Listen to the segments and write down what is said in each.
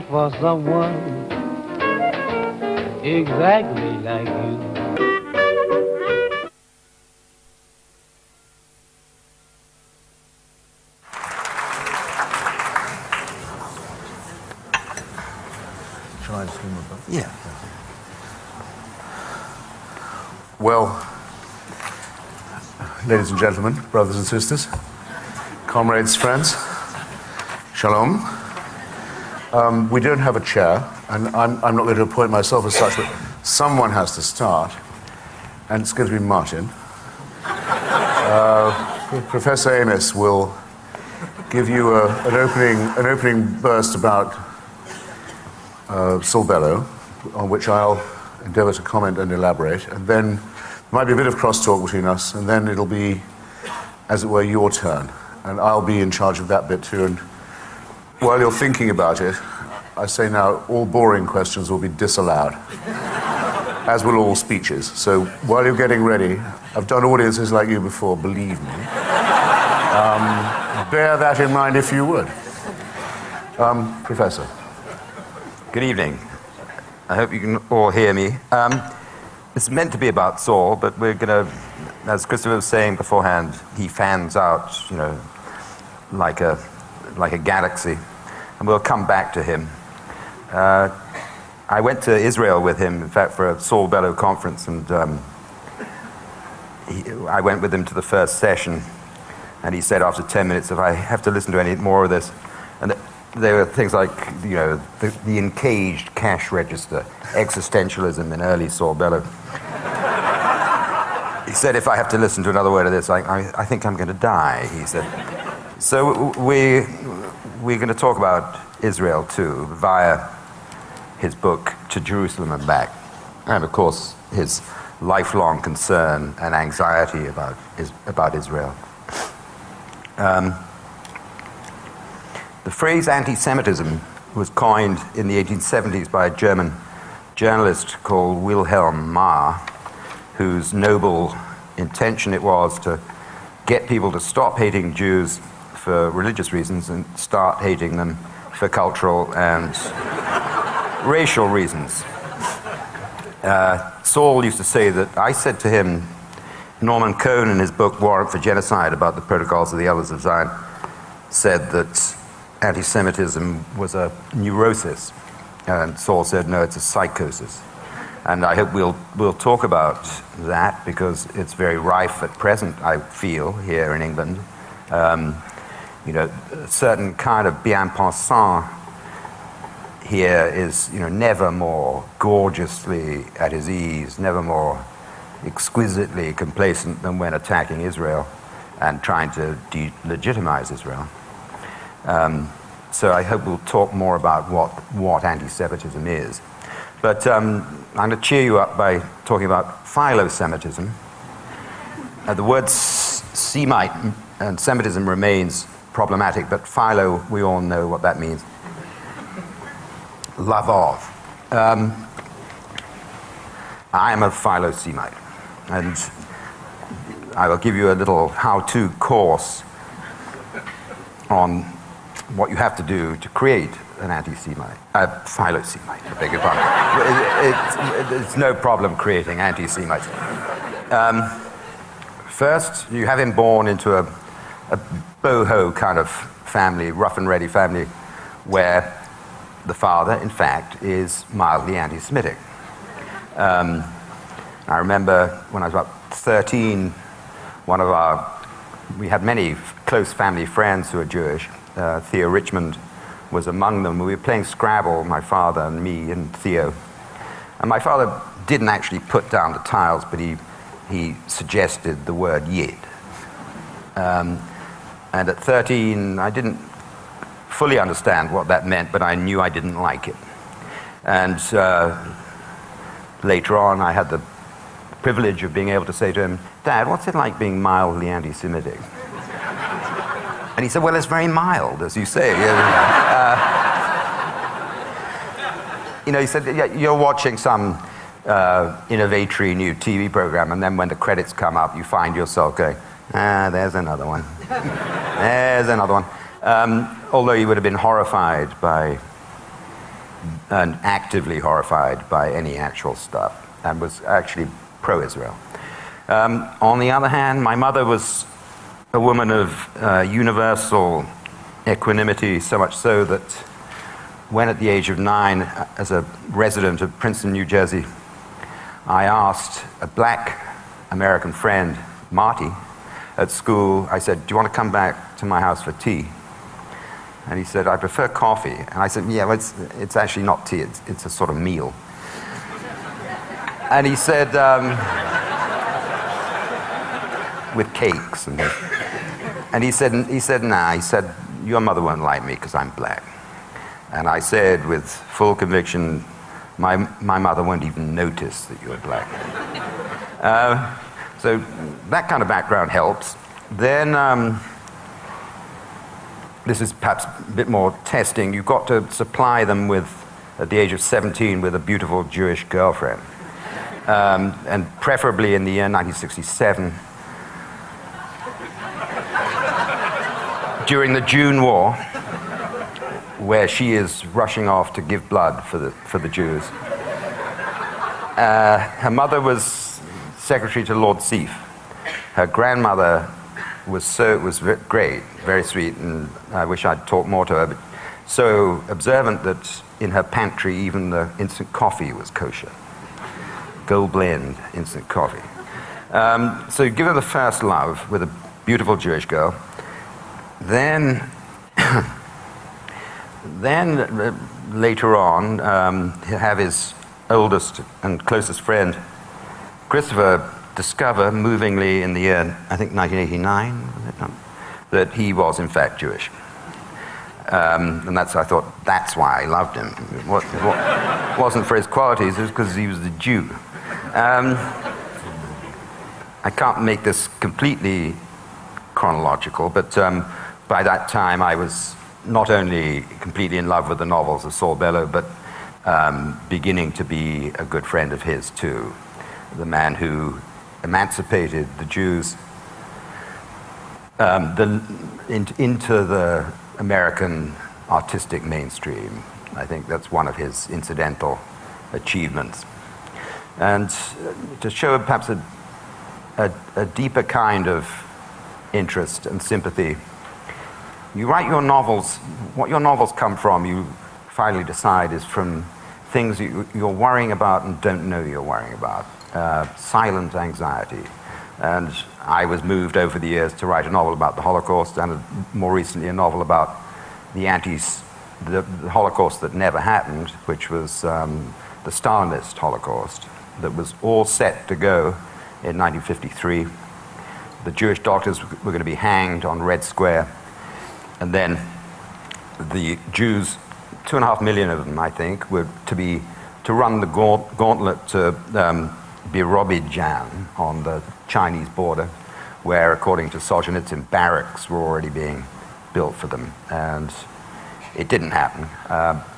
for someone exactly like you. Shall I just remove them? Yeah. Well, ladies and gentlemen, brothers and sisters, comrades, friends, shalom. We don't have a chair, and I'm not going to appoint myself as such, but someone has to start, and it's going to be Martin. Professor Amis will give you an opening burst about Saul Bellow, on which I'll endeavour to comment and elaborate, and then there might be a bit of crosstalk between us, and then it'll be, as it were, your turn, and I'll be in charge of that bit too. And while you're thinking about it, I say now, all boring questions will be disallowed, as will all speeches. So while you're getting ready, I've done audiences like you before, believe me. Bear that in mind if you would. Professor. Good evening. I hope you can all hear me. It's meant to be about Saul, but we're going to, as Christopher was saying beforehand, he fans out, like a galaxy, and we'll come back to him. I went to Israel with him, in fact, for a Saul Bellow conference, and I went with him to the first session, and he said after 10 minutes, if I have to listen to any more of this, and there were things like, the encaged cash register, existentialism in early Saul Bellow. He said, if I have to listen to another word of this, I think I'm going to die, he said. So we're going to talk about Israel too, via his book, To Jerusalem and Back, and of course his lifelong concern and anxiety about Israel. The phrase antisemitism was coined in the 1870s by a German journalist called Wilhelm Marr, whose noble intention it was to get people to stop hating Jews for religious reasons and start hating them for cultural and racial reasons. Saul used to say that, I said to him, Norman Cohn in his book Warrant for Genocide about the Protocols of the Elders of Zion said that anti-Semitism was a neurosis, and Saul said, no, it's a psychosis. And I hope we'll talk about that, because it's very rife at present, I feel, here in England. A certain kind of bien pensant here is, never more gorgeously at his ease, never more exquisitely complacent than when attacking Israel and trying to delegitimize Israel. So I hope we'll talk more about what anti-Semitism is. But I'm going to cheer you up by talking about philo-Semitism. The word Semite and Semitism remains problematic, but philo, we all know what that means. Love of. I am a philo-Semite, and I will give you a little how-to course on what you have to do to create an anti-Semite, philo-Semite, I beg your pardon. It's no problem creating anti-Semites. First, you have him born into a boho kind of family, rough and ready family, where the father, in fact, is mildly anti-Semitic. I remember when I was about 13, we had many close family friends who are Jewish. Theo Richmond was among them. We were playing Scrabble, my father and me and Theo. And my father didn't actually put down the tiles, but he suggested the word yid. And at 13, I didn't fully understand what that meant, but I knew I didn't like it. And later on, I had the privilege of being able to say to him, Dad, what's it like being mildly anti-Semitic? And he said, well, it's very mild, as you say. He said, you're watching some innovatory new TV program, and then when the credits come up, you find yourself going, there's another one. There's another one. Although you would have been horrified by and actively horrified by any actual stuff, and was actually pro-Israel. On the other hand, my mother was a woman of universal equanimity, so much so that when at the age of 9, as a resident of Princeton, New Jersey, I asked a black American friend, Marty, at school, I said, "Do you want to come back to my house for tea?" And he said, "I prefer coffee." And I said, "Yeah, well, it's actually not tea, it's a sort of meal." And he said, with cakes. And he said, "Nah," he said, "your mother won't like me because I'm black." And I said with full conviction, my mother won't even notice that you're black. So that kind of background helps. Then, this is perhaps a bit more testing. You've got to supply them with, at the age of 17, with a beautiful Jewish girlfriend. And preferably in the year 1967, during the June War, where she is rushing off to give blood for the Jews. Her mother was secretary to Lord Seif. Her grandmother was great, very sweet, and I wish I'd talked more to her, but so observant that in her pantry even the instant coffee was kosher. Gold blend instant coffee. So give her the first love with a beautiful Jewish girl. Then later on, he'll have his oldest and closest friend, Christopher, discover, movingly in the year, I think 1989, that he was in fact Jewish. And I thought, that's why I loved him. It wasn't for his qualities, it was because he was a Jew. I can't make this completely chronological, but by that time I was not only completely in love with the novels of Saul Bellow, but beginning to be a good friend of his too. The man who emancipated the Jews into the American artistic mainstream. I think that's one of his incidental achievements. And to show perhaps a deeper kind of interest and sympathy, you write your novels, what your novels come from, you finally decide, is from things you're worrying about and don't know you're worrying about. Silent anxiety. And I was moved over the years to write a novel about the Holocaust, and more recently a novel about the Holocaust that never happened, which was the Stalinist Holocaust, that was all set to go in 1953. The Jewish doctors were going to be hanged on Red Square, and then the Jews, 2.5 million of them, I think, were to run the gauntlet to Birobidjan on the Chinese border, where, according to Solzhenitsyn, barracks were already being built for them. And it didn't happen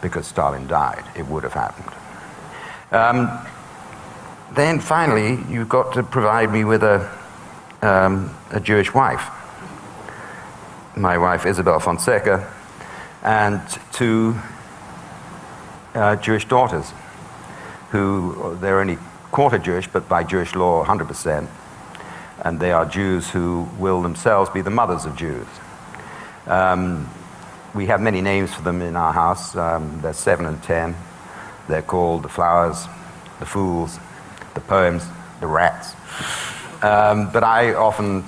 because Stalin died. It would have happened. Then finally, you've got to provide me with a Jewish wife. My wife, Isabel Fonseca, and 2 Jewish daughters, who they're only quarter Jewish, but by Jewish law 100%, and they are Jews who will themselves be the mothers of Jews. We have many names for them in our house. They're 7 and 10. They're called the Flowers, the Fools, the Poems, the Rats. But I often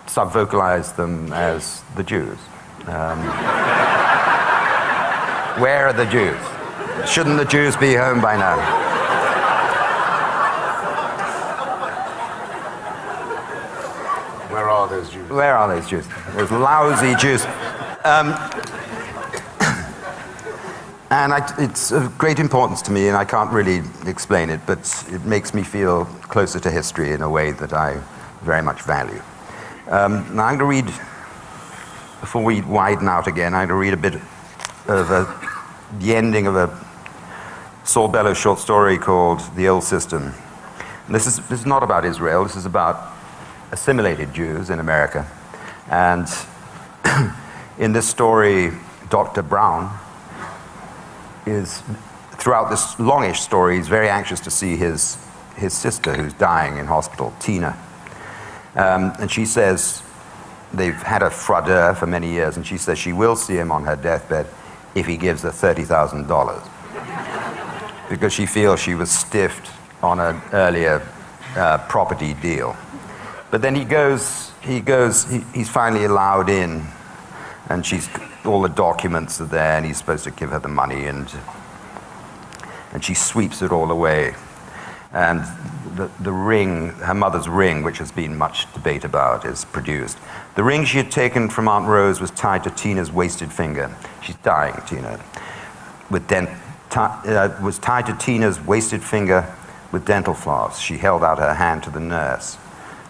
sub-vocalize them as the Jews. Where are the Jews? Shouldn't the Jews be home by now? Where are those Jews? Where are those Jews? Those lousy Jews. And it's of great importance to me, and I can't really explain it, but it makes me feel closer to history in a way that I very much value. Now I'm going to read, before we widen out again, I'm going to read a bit of the ending of a Saul Bellow short story called The Old System. And this is not about Israel, this is about assimilated Jews in America. And in this story, Dr. Brown is throughout this longish story, he's very anxious to see his sister, who's dying in hospital, Tina. And she says, they've had a fraudeur for many years, and she says she will see him on her deathbed if he gives her $30,000. Because she feels she was stiffed on an earlier property deal. But then he's finally allowed in, and all the documents are there, and he's supposed to give her the money, and she sweeps it all away. And the ring, her mother's ring, which has been much debate about, is produced. The ring she had taken from Aunt Rose was tied to Tina's wasted finger. She's dying, Tina. Was tied to Tina's wasted finger with dental floss. She held out her hand to the nurse.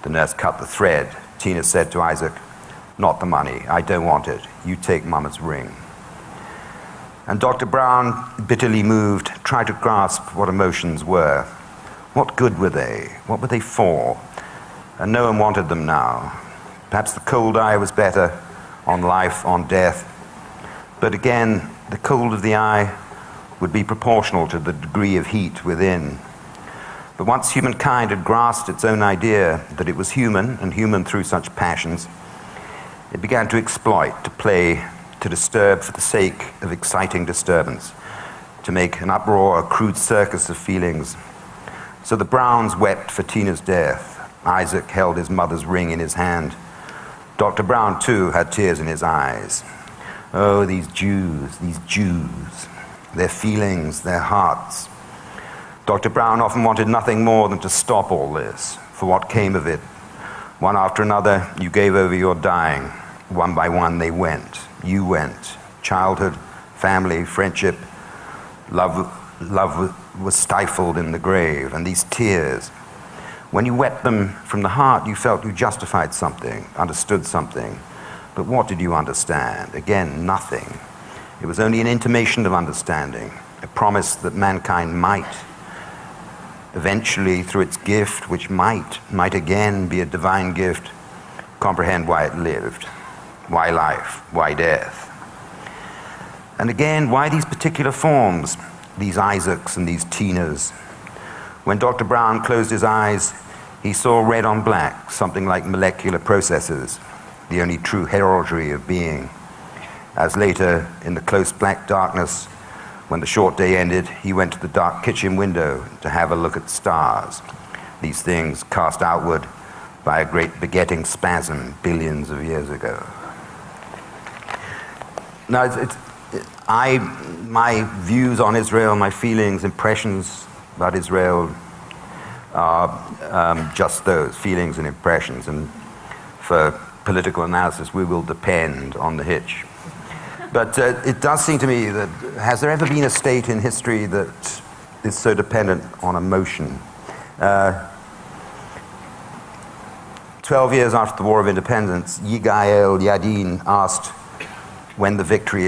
The nurse cut the thread. Tina said to Isaac, "Not the money. I don't want it. You take Mama's ring." And Dr. Brown, bitterly moved, tried to grasp what emotions were. What good were they? What were they for? And no one wanted them now. Perhaps the cold eye was better on life, on death. But again, the cold of the eye would be proportional to the degree of heat within. But once humankind had grasped its own idea that it was human, and human through such passions, it began to exploit, to play, to disturb for the sake of exciting disturbance, to make an uproar, a crude circus of feelings. So the Browns wept for Tina's death. Isaac held his mother's ring in his hand. Dr. Brown, too, had tears in his eyes. Oh, these Jews, their feelings, their hearts. Dr. Brown often wanted nothing more than to stop all this, for what came of it. One after another, you gave over your dying. One by one, they went. You went. Childhood, family, friendship, love was stifled in the grave. And these tears, when you wept them from the heart, you felt you justified something, understood something. But what did you understand? Again, nothing. It was only an intimation of understanding, a promise that mankind might, eventually through its gift, which might again be a divine gift, comprehend why it lived, why life, why death. And again, why these particular forms, these Isaacs and these Tinas? When Dr. Brown closed his eyes, he saw red on black, something like molecular processes, the only true heraldry of being. As later, in the close black darkness, when the short day ended, he went to the dark kitchen window to have a look at stars, these things cast outward by a great begetting spasm billions of years ago. Now, my views on Israel, my feelings, impressions about Israel are just those, feelings and impressions. And for political analysis, we will depend on the Hitch. But it does seem to me that, has there ever been a state in history that is so dependent on emotion? 12 years after the War of Independence, Yigael Yadin asked where the victory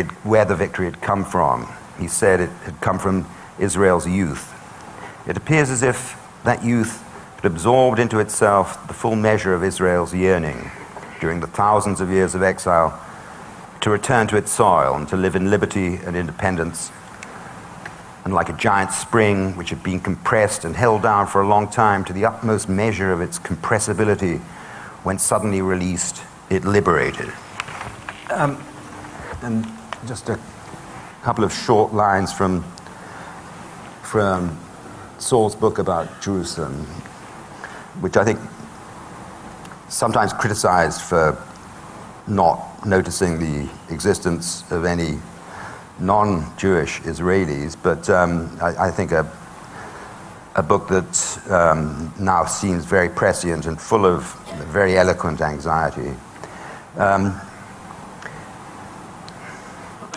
had come from. He said it had come from Israel's youth. It appears as if that youth had absorbed into itself the full measure of Israel's yearning during the thousands of years of exile to return to its soil and to live in liberty and independence. And like a giant spring which had been compressed and held down for a long time to the utmost measure of its compressibility, when suddenly released, it liberated. And just a couple of short lines from Saul's book about Jerusalem, which I think sometimes criticized for not noticing the existence of any non-Jewish Israelis, but I think a book that now seems very prescient and full of very eloquent anxiety.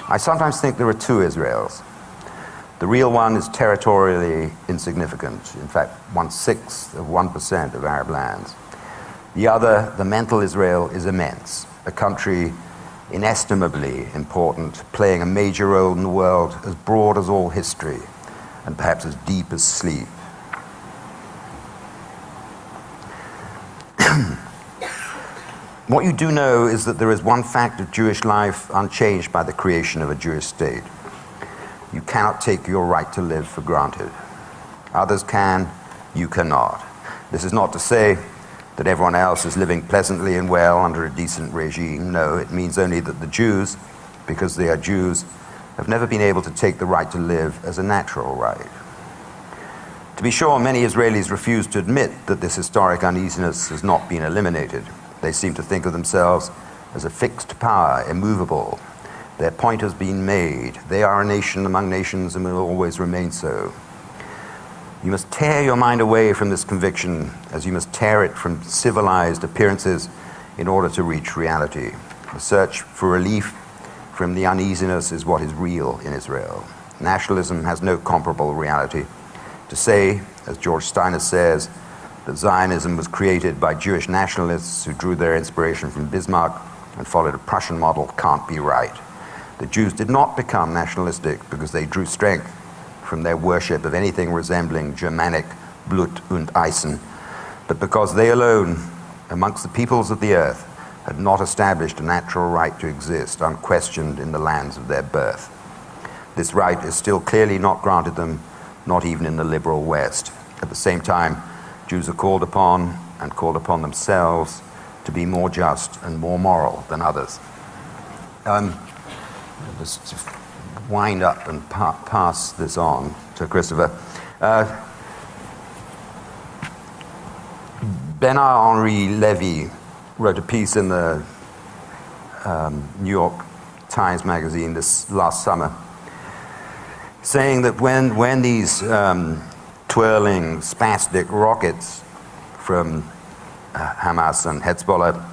I sometimes think there are two Israels. The real one is territorially insignificant, in fact, 1/6 of 1% of Arab lands. The other, the mental Israel, is immense, a country inestimably important, playing a major role in the world as broad as all history, and perhaps as deep as sleep. What you do know is that there is one fact of Jewish life unchanged by the creation of a Jewish state. You cannot take your right to live for granted. Others can, you cannot. This is not to say that everyone else is living pleasantly and well under a decent regime. No, it means only that the Jews, because they are Jews, have never been able to take the right to live as a natural right. To be sure, many Israelis refuse to admit that this historic uneasiness has not been eliminated. They seem to think of themselves as a fixed power, immovable. Their point has been made. They are a nation among nations and will always remain so. You must tear your mind away from this conviction as you must tear it from civilized appearances in order to reach reality. The search for relief from the uneasiness is what is real in Israel. Nationalism has no comparable reality. To say, as George Steiner says, that Zionism was created by Jewish nationalists who drew their inspiration from Bismarck and followed a Prussian model can't be right. The Jews did not become nationalistic because they drew strength from their worship of anything resembling Germanic Blut und Eisen, but because they alone, amongst the peoples of the earth, had not established a natural right to exist unquestioned in the lands of their birth. This right is still clearly not granted them, not even in the liberal West. At the same time, Jews are called upon and called upon themselves to be more just and more moral than others. Just to wind up and pass this on to Christopher. Bernard-Henri Lévy wrote a piece in the New York Times Magazine this last summer saying that when these twirling, spastic rockets from Hamas and Hezbollah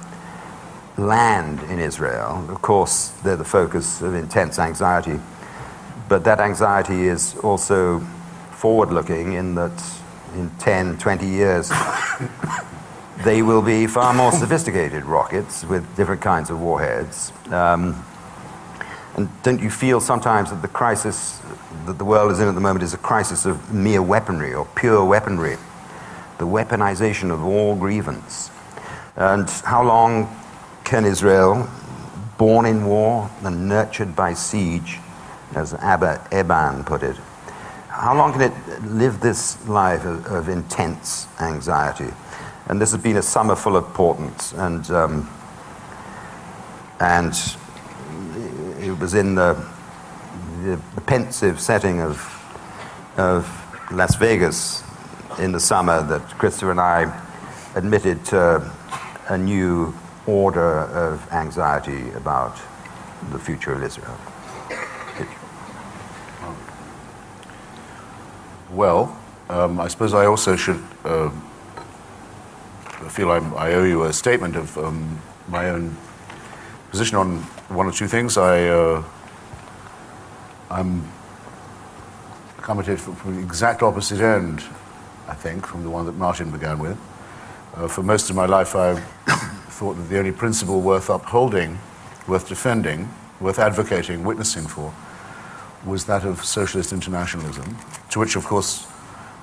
land in Israel, of course, they're the focus of intense anxiety, but that anxiety is also forward-looking in that in 10, 20 years, they will be far more sophisticated rockets with different kinds of warheads. And don't you feel sometimes that the crisis that the world is in at the moment is a crisis of mere weaponry or pure weaponry, the weaponization of all grievance? And how long can Israel, born in war and nurtured by siege, as Abba Eban put it, how long can it live this life of intense anxiety? And this has been a summer full of portents, and it was in the pensive setting of Las Vegas in the summer that Christopher and I admitted to a new order of anxiety about the future of Israel. Well, I suppose I also should feel I owe you a statement of my own position on one or two things. I'm coming from the exact opposite end, I think, from the one that Martin began with. For most of my life, I thought that the only principle worth upholding, worth defending, worth advocating, witnessing for, was that of socialist internationalism, to which, of course,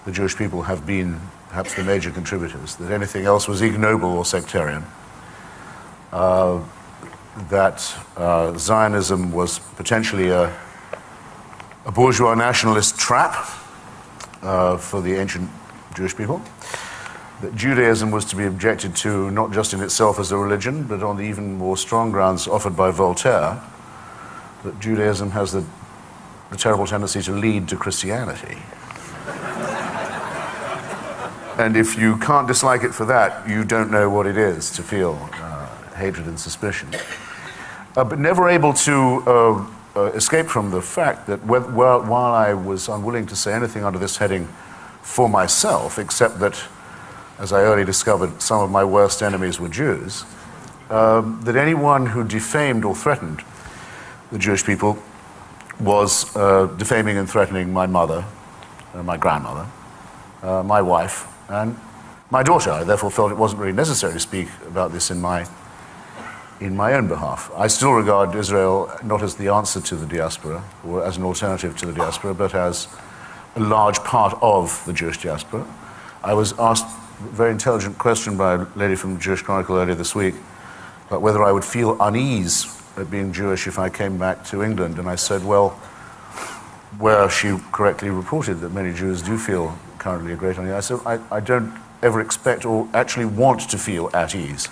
the Jewish people have been perhaps the major contributors, that anything else was ignoble or sectarian, that Zionism was potentially a bourgeois nationalist trap for the ancient Jewish people, that Judaism was to be objected to not just in itself as a religion, but on the even more strong grounds offered by Voltaire, that Judaism has the terrible tendency to lead to Christianity. And if you can't dislike it for that, you don't know what it is to feel hatred and suspicion. But never able to escape from the fact that while I was unwilling to say anything under this heading for myself, except that, as I early discovered, some of my worst enemies were Jews, that anyone who defamed or threatened the Jewish people was defaming and threatening my mother, my grandmother, my wife, and my daughter. I therefore felt it wasn't really necessary to speak about this in my own behalf. I still regard Israel not as the answer to the diaspora, or as an alternative to the diaspora, but as a large part of the Jewish diaspora. I was asked a very intelligent question by a lady from the Jewish Chronicle earlier this week about whether I would feel unease at being Jewish if I came back to England, and I said, well, where she correctly reported that many Jews do feel currently a great unease. I said, I don't ever expect or actually want to feel at ease.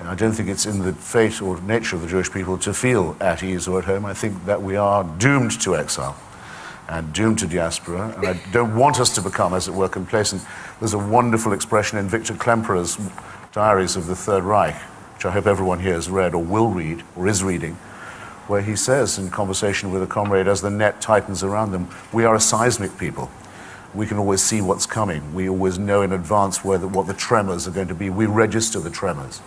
And I don't think it's in the fate or nature of the Jewish people to feel at ease or at home. I think that we are doomed to exile and doomed to diaspora, and I don't want us to become, as it were, complacent. There's a wonderful expression in Victor Klemperer's Diaries of the Third Reich, which I hope everyone here has read or will read or is reading, where he says in conversation with a comrade as the net tightens around them, we are a seismic people. We can always see what's coming. We always know in advance what the tremors are going to be. We register the tremors.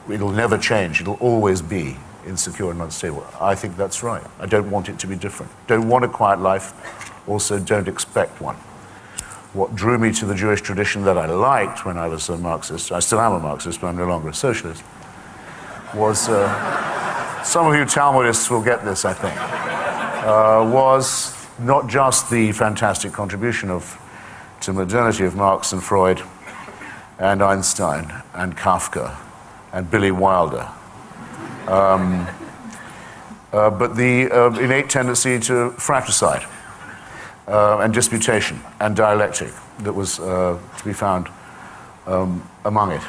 It'll never change. It'll always be insecure and unstable. I think that's right. I don't want it to be different. Don't want a quiet life. Also don't expect one. What drew me to the Jewish tradition that I liked when I was a Marxist, I still am a Marxist, but I'm no longer a socialist, was, some of you Talmudists will get this, I think, was not just the fantastic contribution to modernity of Marx and Freud and Einstein and Kafka and Billy Wilder, but the innate tendency to fratricide and disputation and dialectic that was to be found among it,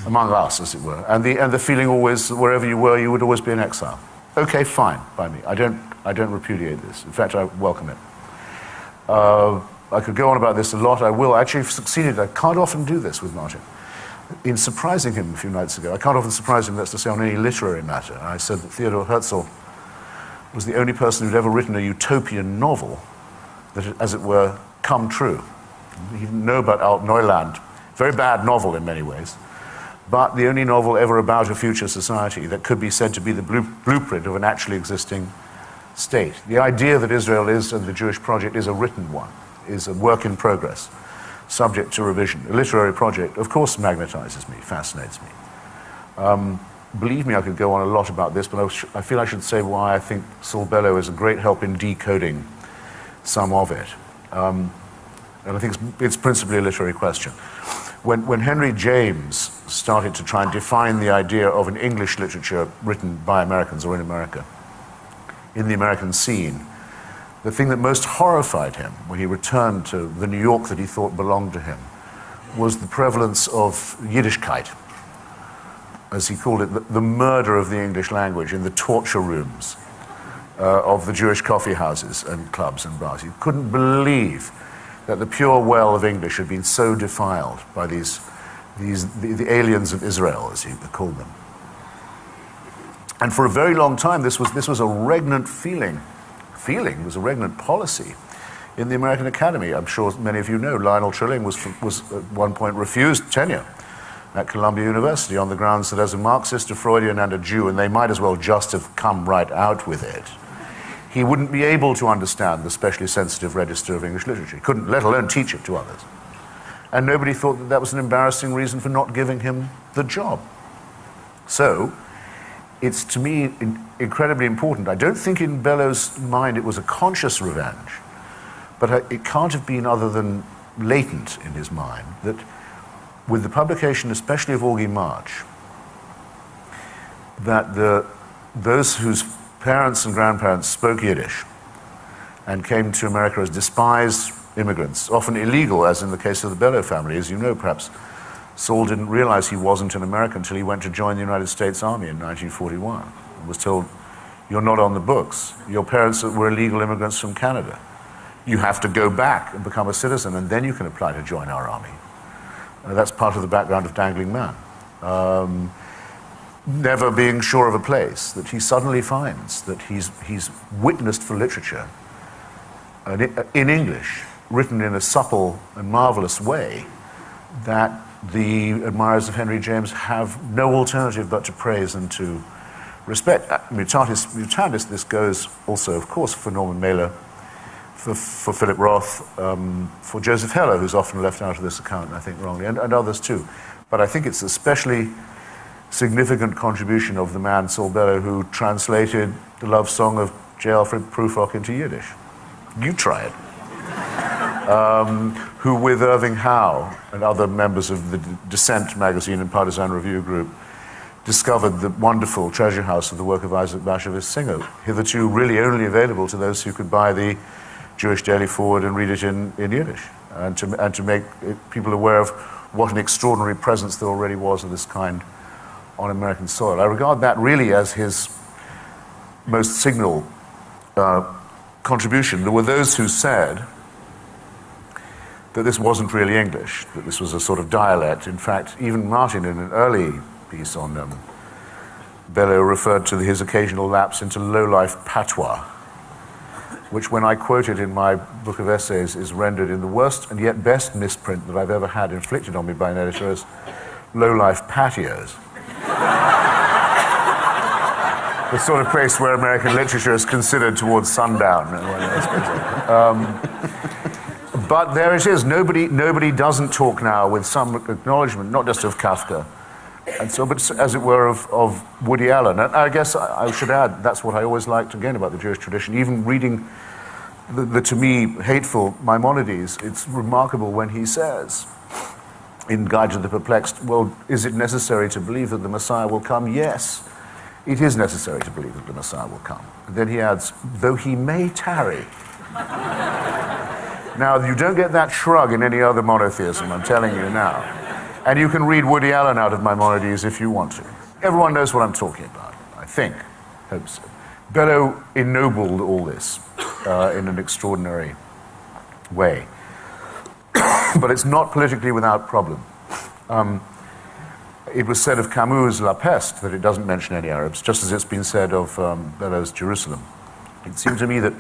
among us, as it were, and the feeling always, wherever you were, you would always be in exile. Okay, fine by me. I don't repudiate this. In fact, I welcome it. I could go on about this a lot. I will. I actually succeeded. I can't often do this with Martin. In surprising him a few nights ago, I can't often surprise him, that's to say, on any literary matter. I said that Theodor Herzl was the only person who'd ever written a utopian novel that had, as it were, come true. He didn't know about Alt Neuland. Very bad novel in many ways, but the only novel ever about a future society that could be said to be the blueprint of an actually existing state. The idea that Israel is, and the Jewish project, is a written one, is a work in progress, subject to revision. A literary project, of course, magnetizes me, fascinates me. Believe me, I could go on a lot about this, but I feel I should say why I think Saul Bellow is a great help in decoding some of it. And I think it's principally a literary question. When Henry James started to try and define the idea of an English literature written by Americans or in America, in the American scene, the thing that most horrified him when he returned to the New York that he thought belonged to him was the prevalence of Yiddishkeit, as he called it, the murder of the English language in the torture rooms of the Jewish coffee houses and clubs and bars. He couldn't believe that the pure well of English had been so defiled by the aliens of Israel, as he called them. And for a very long time, this was a regnant it was a regnant policy in the American Academy. I'm sure many of you know Lionel Trilling was at one point refused tenure at Columbia University on the grounds that as a Marxist, a Freudian, and a Jew, and they might as well just have come right out with it, he wouldn't be able to understand the specially sensitive register of English literature. He couldn't, let alone teach it to others. And nobody thought that that was an embarrassing reason for not giving him the job. So, it's, to me, incredibly important. I don't think in Bellow's mind it was a conscious revenge, but it can't have been other than latent in his mind that with the publication, especially of Augie March, that those whose parents and grandparents spoke Yiddish and came to America as despised immigrants, often illegal, as in the case of the Bellow family. As you know, perhaps, Saul didn't realize he wasn't an American until he went to join the United States Army in 1941 and was told, you're not on the books. Your parents were illegal immigrants from Canada. You have to go back and become a citizen, and then you can apply to join our army. That's part of the background of Dangling Man. Never being sure of a place, that he suddenly finds that he's witnessed for literature in English, written in a supple and marvelous way, that the admirers of Henry James have no alternative but to praise and to respect. Mutatis, this goes also, of course, for Norman Mailer, for Philip Roth, for Joseph Heller, who's often left out of this account, I think wrongly, and others too. But I think it's especially significant contribution of the man Saul Bellow, who translated the love song of J. Alfred Prufrock into Yiddish. You try it. Who, with Irving Howe and other members of the Dissent magazine and Partisan Review group, discovered the wonderful treasure house of the work of Isaac Bashevis Singer, hitherto really only available to those who could buy the Jewish Daily Forward and read it in Yiddish, and to make people aware of what an extraordinary presence there already was of this kind on American soil. I regard that really as his most signal contribution. There were those who said that this wasn't really English, that this was a sort of dialect. In fact, even Martin, in an early piece on Bellow, referred to his occasional lapse into low-life patois, which, when I quote it in my book of essays, is rendered in the worst and yet best misprint that I've ever had inflicted on me by an editor as low-life patios. The sort of place where American literature is considered towards sundown. But there it is. Nobody doesn't talk now with some acknowledgement, not just of Kafka, and so, but as it were, of Woody Allen. And I guess I should add, that's what I always liked again about the Jewish tradition. Even reading the to me hateful Maimonides, it's remarkable when he says in Guide to the Perplexed, well, is it necessary to believe that the Messiah will come? Yes, it is necessary to believe that the Messiah will come. And then he adds, though he may tarry. Now, you don't get that shrug in any other monotheism, I'm telling you now. And you can read Woody Allen out of Maimonides if you want to. Everyone knows what I'm talking about, I think. Hope so. Bellow ennobled all this in an extraordinary way. But it's not politically without problem. It was said of Camus' La Peste that it doesn't mention any Arabs, just as it's been said of Bellow's Jerusalem. It seemed to me that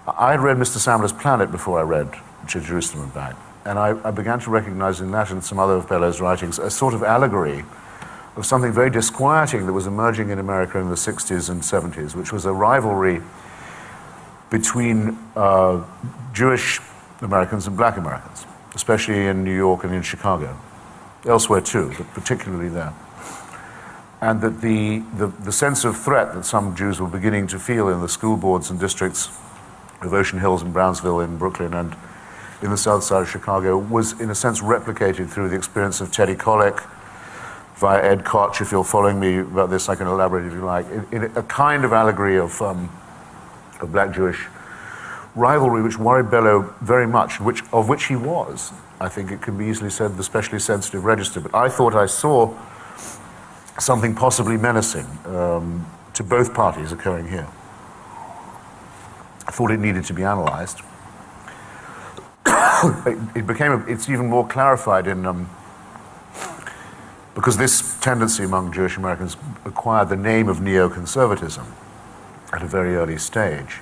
I had read Mr. Samler's Planet before I read To Jerusalem and Back, and I began to recognize in that and some other of Bellow's writings a sort of allegory of something very disquieting that was emerging in America in the 60s and 70s, which was a rivalry between Jewish Americans and black Americans, especially in New York and in Chicago. Elsewhere too, but particularly there. And that the sense of threat that some Jews were beginning to feel in the school boards and districts of Ocean Hills and Brownsville in Brooklyn and in the south side of Chicago was in a sense replicated through the experience of Teddy Kollek via Ed Koch. If you're following me about this, I can elaborate if you like. In a kind of allegory of black-Jewish rivalry which worried Bellow very much, of which he was, I think it can be easily said, the specially sensitive register. But I thought I saw something possibly menacing to both parties occurring here. I thought it needed to be analyzed. It's even more clarified in because this tendency among Jewish Americans acquired the name of neoconservatism at a very early stage,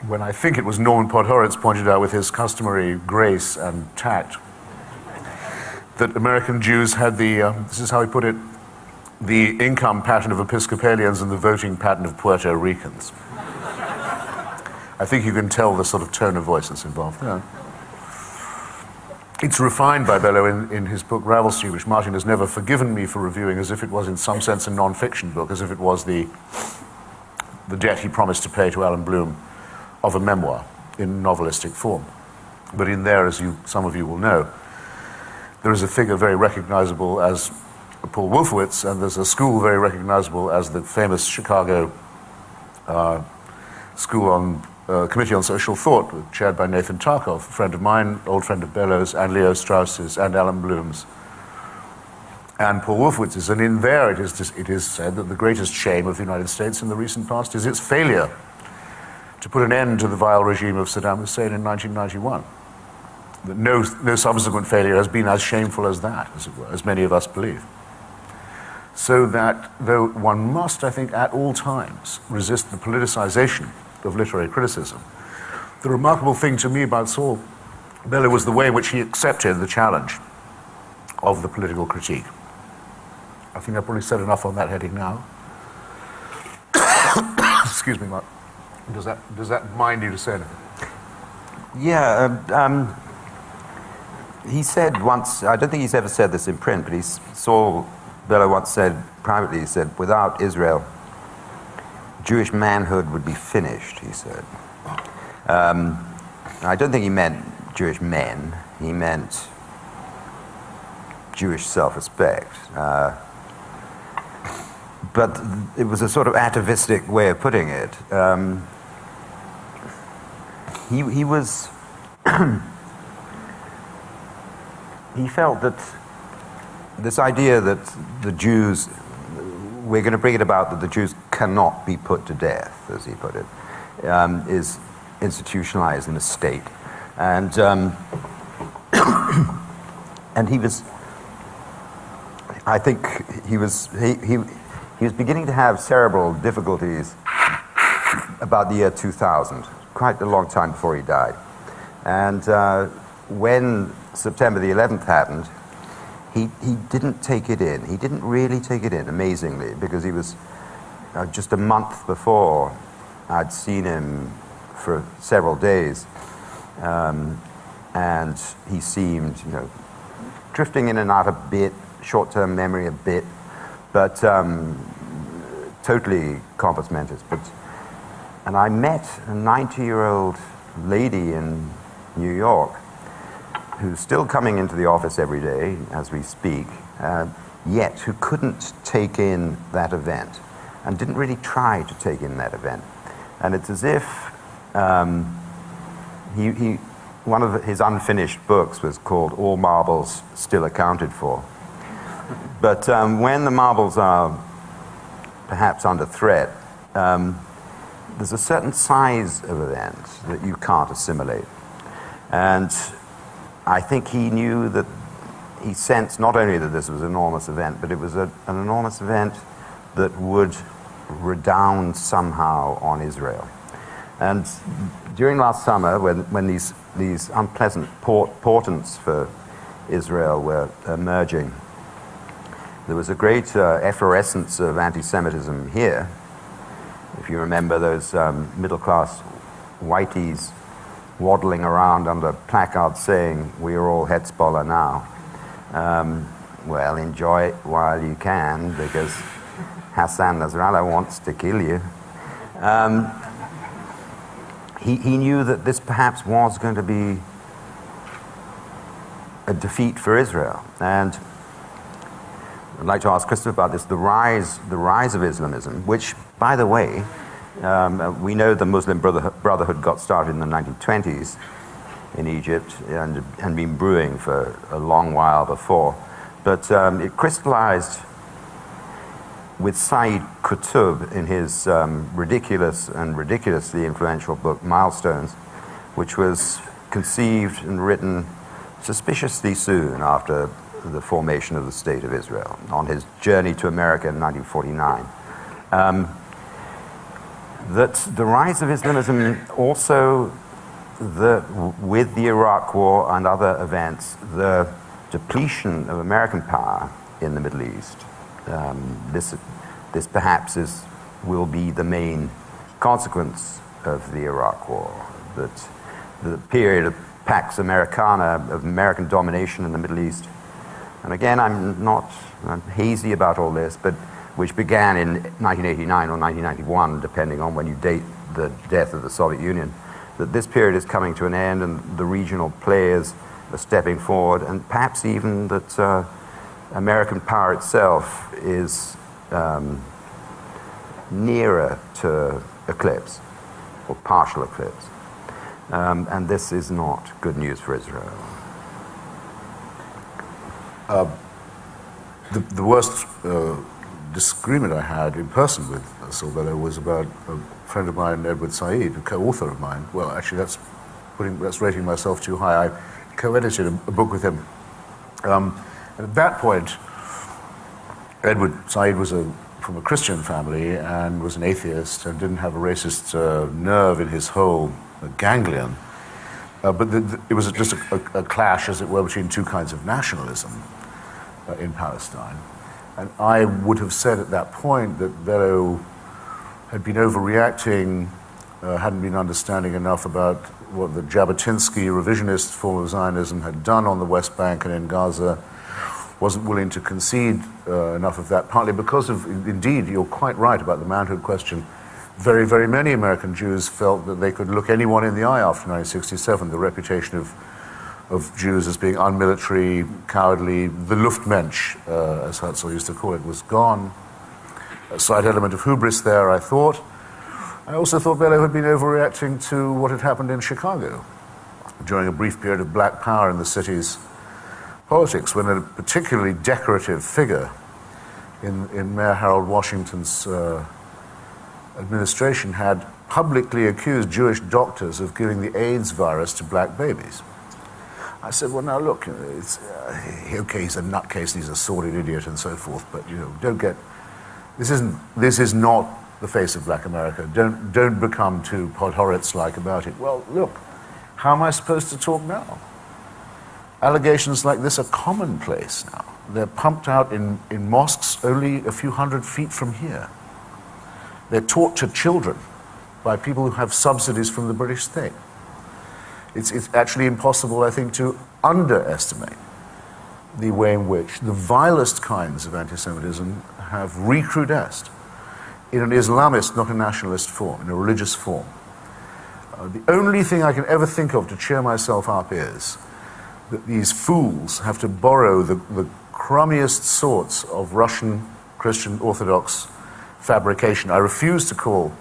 when I think it was Norman Podhoretz pointed out with his customary grace and tact that American Jews had this is how he put it, the income pattern of Episcopalians and the voting pattern of Puerto Ricans. I think you can tell the sort of tone of voice that's involved there. It's refined by Bellow in his book Ravel Street, which Martin has never forgiven me for reviewing as if it was in some sense a non-fiction book, as if it was the debt he promised to pay to Alan Bloom of a memoir in novelistic form. But in there, as some of you will know, there is a figure very recognizable as Paul Wolfowitz, and there's a school very recognizable as the famous Chicago school on Committee on Social Thought, chaired by Nathan Tarkov, a friend of mine, old friend of Bellow's, and Leo Strauss's, and Alan Bloom's, and Paul Wolfowitz's. And in there it is said that the greatest shame of the United States in the recent past is its failure to put an end to the vile regime of Saddam Hussein in 1991. That no subsequent failure has been as shameful as that, as it were, as many of us believe. So that, though one must, I think, at all times resist the politicization of literary criticism, the remarkable thing to me about Saul Bellow was the way in which he accepted the challenge of the political critique. I think I've probably said enough on that heading now. Excuse me, Mark. Does that mind you to say anything? Yeah, he said once, I don't think he's ever said this in print, but Saul Bellow once said privately, he said, without Israel, Jewish manhood would be finished, he said. I don't think he meant Jewish men, he meant Jewish self-respect. but it was a sort of atavistic way of putting it. He was he felt that this idea that the Jews, we're going to bring it about that the Jews cannot be put to death, as he put it, is institutionalized in the state. And and he was, I think he was beginning to have cerebral difficulties about the year 2000, quite a long time before he died. And when September the 11th happened, he didn't take it in. He didn't really take it in, amazingly, because he was just a month before I'd seen him for several days, and he seemed, drifting in and out a bit, short-term memory a bit, but totally compos mentis. And I met a 90-year-old lady in New York who's still coming into the office every day as we speak, yet who couldn't take in that event and didn't really try to take in that event. And it's as if one of his unfinished books was called All Marbles Still Accounted For. But when the marbles are perhaps under threat, there's a certain size of event that you can't assimilate. And I think he knew that, he sensed not only that this was an enormous event, but it was an enormous event that would redound somehow on Israel. And during last summer, when these unpleasant portents for Israel were emerging, there was a great efflorescence of anti-Semitism here. If you remember those middle-class whiteys waddling around under placards saying, "We are all Hezbollah now." Well, enjoy it while you can, because Hassan Nasrallah wants to kill you. He knew that this perhaps was going to be a defeat for Israel. And I'd like to ask Christopher about this, the rise of Islamism, which, by the way, we know the Muslim Brotherhood got started in the 1920s in Egypt and had been brewing for a long while before. But it crystallized with Said Qutb in his ridiculously influential book, Milestones, which was conceived and written suspiciously soon after the formation of the State of Israel, on his journey to America in 1949. That the rise of Islamism also, with the Iraq War and other events, the depletion of American power in the Middle East, this perhaps will be the main consequence of the Iraq War, that the period of Pax Americana, of American domination in the Middle East, and again, I'm hazy about all this, but which began in 1989 or 1991, depending on when you date the death of the Soviet Union, that this period is coming to an end and the regional players are stepping forward, and perhaps even that American power itself is nearer to eclipse, or partial eclipse. And this is not good news for Israel. The worst disagreement I had in person with Silvello was about a friend of mine, Edward Said, a co-author of mine. Well, actually, that's rating myself too high. I co-edited a book with him. And at that point, Edward Said was from a Christian family and was an atheist and didn't have a racist nerve in his whole ganglion. But it was just a clash, as it were, between two kinds of nationalism in Palestine. And I would have said at that point that Vello had been overreacting, hadn't been understanding enough about what the Jabotinsky revisionist form of Zionism had done on the West Bank and in Gaza, wasn't willing to concede enough of that, partly because of, indeed, you're quite right about the manhood question. Very, very many American Jews felt that they could look anyone in the eye after 1967. The reputation of Jews as being unmilitary, cowardly, the Luftmensch, as Herzl used to call it, was gone. a slight element of hubris there, I thought. I also thought Bellow had been overreacting to what had happened in Chicago during a brief period of black power in the city's politics, when a particularly decorative figure in Mayor Harold Washington's administration had publicly accused Jewish doctors of giving the AIDS virus to black babies. I said, well, now look, it's, okay, he's a nutcase, he's a sordid idiot and so forth, but don't get, this is not the face of black America. Don't become too Podhoretz-like about it. Well, look, how am I supposed to talk now? Allegations like this are commonplace now. They're pumped out in mosques only a few hundred feet from here. They're taught to children by people who have subsidies from the British state. It's actually impossible, I think, to underestimate the way in which the vilest kinds of anti-Semitism have recrudesced in an Islamist, not a nationalist form, in a religious form. The only thing I can ever think of to cheer myself up is that these fools have to borrow the crummiest sorts of Russian Christian Orthodox fabrication. I refuse to call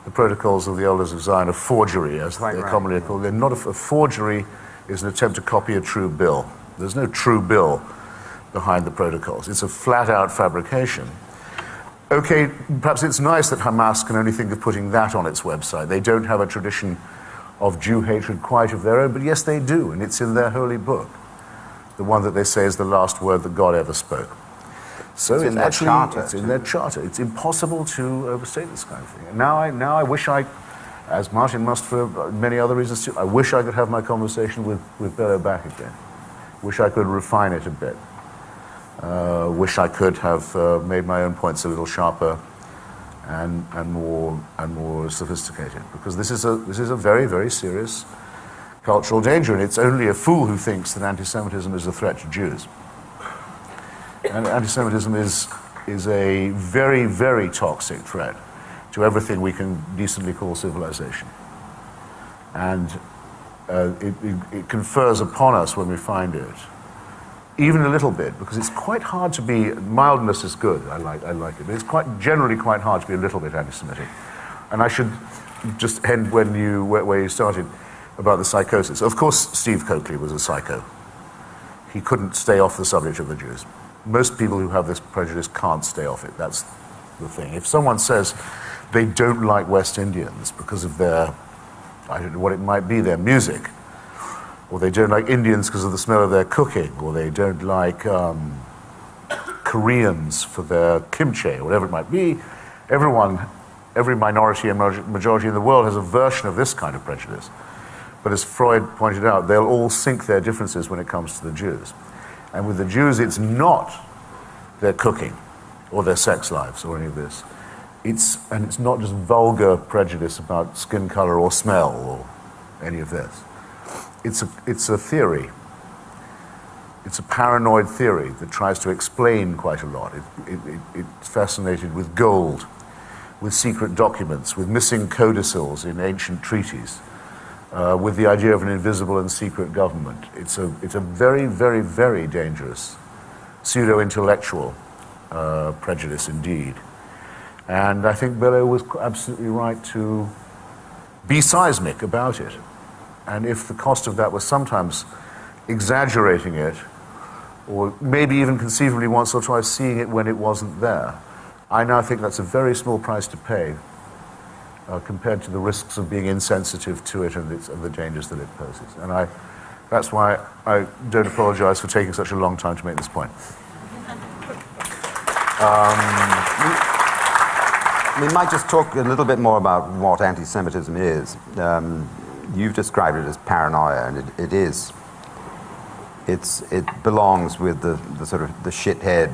the Protocols of the Elders of Zion a forgery, as they're commonly called. They're not a forgery is an attempt to copy a true bill. There's no true bill behind the Protocols. It's a flat-out fabrication. Okay, perhaps it's nice that Hamas can only think of putting that on its website. They don't have a tradition of Jew hatred quite of their own, but yes, they do, and it's in their holy book, the one that they say is the last word that God ever spoke. So it's in their charter. It's in their charter. It's impossible to overstate this kind of thing. And now I wish I, as Martin must for many other reasons too, I wish I could have my conversation with Bellow back again. Wish I could refine it a bit. Wish I could have made my own points a little sharper and more sophisticated, because this is a very, very serious cultural danger, and it's only a fool who thinks that anti-Semitism is a threat to Jews. And anti-Semitism is a very, very toxic threat to everything we can decently call civilization. And it confers upon us when we find it, even a little bit, because it's quite hard to be, mildness is good, I like it, but it's generally quite hard to be a little bit anti-Semitic. And I should just end where you started about the psychosis. Of course, Steve Coakley was a psycho. He couldn't stay off the subject of the Jews. Most people who have this prejudice can't stay off it. That's the thing. If someone says they don't like West Indians because of their, I don't know what it might be, their music, or they don't like Indians because of the smell of their cooking, or they don't like Koreans for their kimchi, or whatever it might be, every minority and majority in the world has a version of this kind of prejudice. But as Freud pointed out, they'll all sink their differences when it comes to the Jews. And with the Jews, it's not their cooking or their sex lives or any of this. It's not just vulgar prejudice about skin color or smell or any of this. It's a theory. It's a paranoid theory that tries to explain quite a lot. It's fascinated with gold, with secret documents, with missing codicils in ancient treaties, with the idea of an invisible and secret government. It's a very, very, very dangerous pseudo-intellectual prejudice indeed. And I think Bellow was absolutely right to be seismic about it. And if the cost of that was sometimes exaggerating it, or maybe even conceivably once or twice seeing it when it wasn't there, I now think that's a very small price to pay compared to the risks of being insensitive to it and the dangers that it poses. And that's why I don't apologize for taking such a long time to make this point. We might just talk a little bit more about what anti-Semitism is. You've described it as paranoia, and it is. It belongs with the sort of the shithead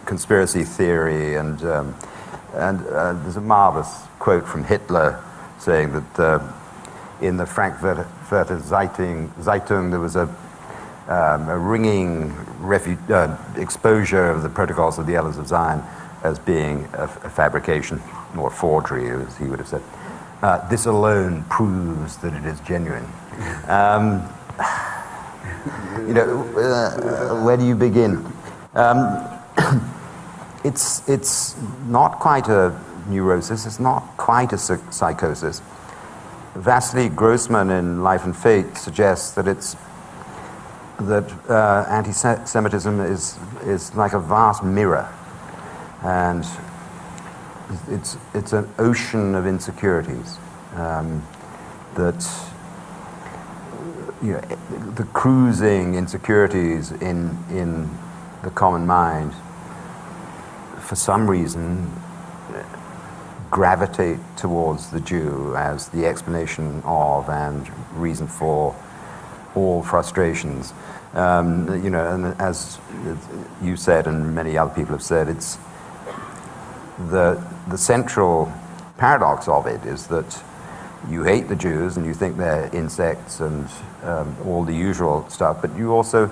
conspiracy theory, and there's a marvelous quote from Hitler saying that in the Frankfurter Zeitung there was a ringing exposure of the Protocols of the Elders of Zion as being a fabrication or forgery, as he would have said. This alone proves that it is genuine. Where do you begin? it's not quite a neurosis, it's not quite a psychosis. Vasily Grossman in Life and Fate suggests that anti-Semitism is like a vast mirror, and it's an ocean of insecurities that, you know, the cruising insecurities in the common mind, for some reason, gravitate towards the Jew as the explanation of and reason for all frustrations. You know, and as you said, and many other people have said, it's the central paradox of it is that you hate the Jews and you think they're insects and all the usual stuff, but you also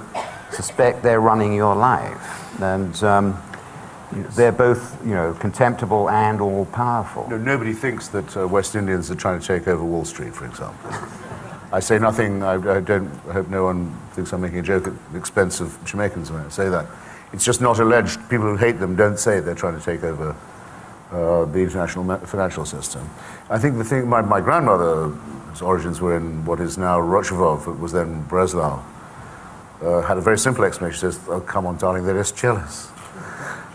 suspect they're running your life, and they're both, you know, contemptible and all powerful. No, nobody thinks that West Indians are trying to take over Wall Street, for example. I say nothing. I hope no one thinks I'm making a joke at the expense of Jamaicans when I say that. It's just not alleged. People who hate them don't say they're trying to take over the international financial system. I think the thing, my grandmother's origins were in what is now Rochevov, it was then Breslau, had a very simple explanation. She says, "Oh, come on, darling, they're just jealous."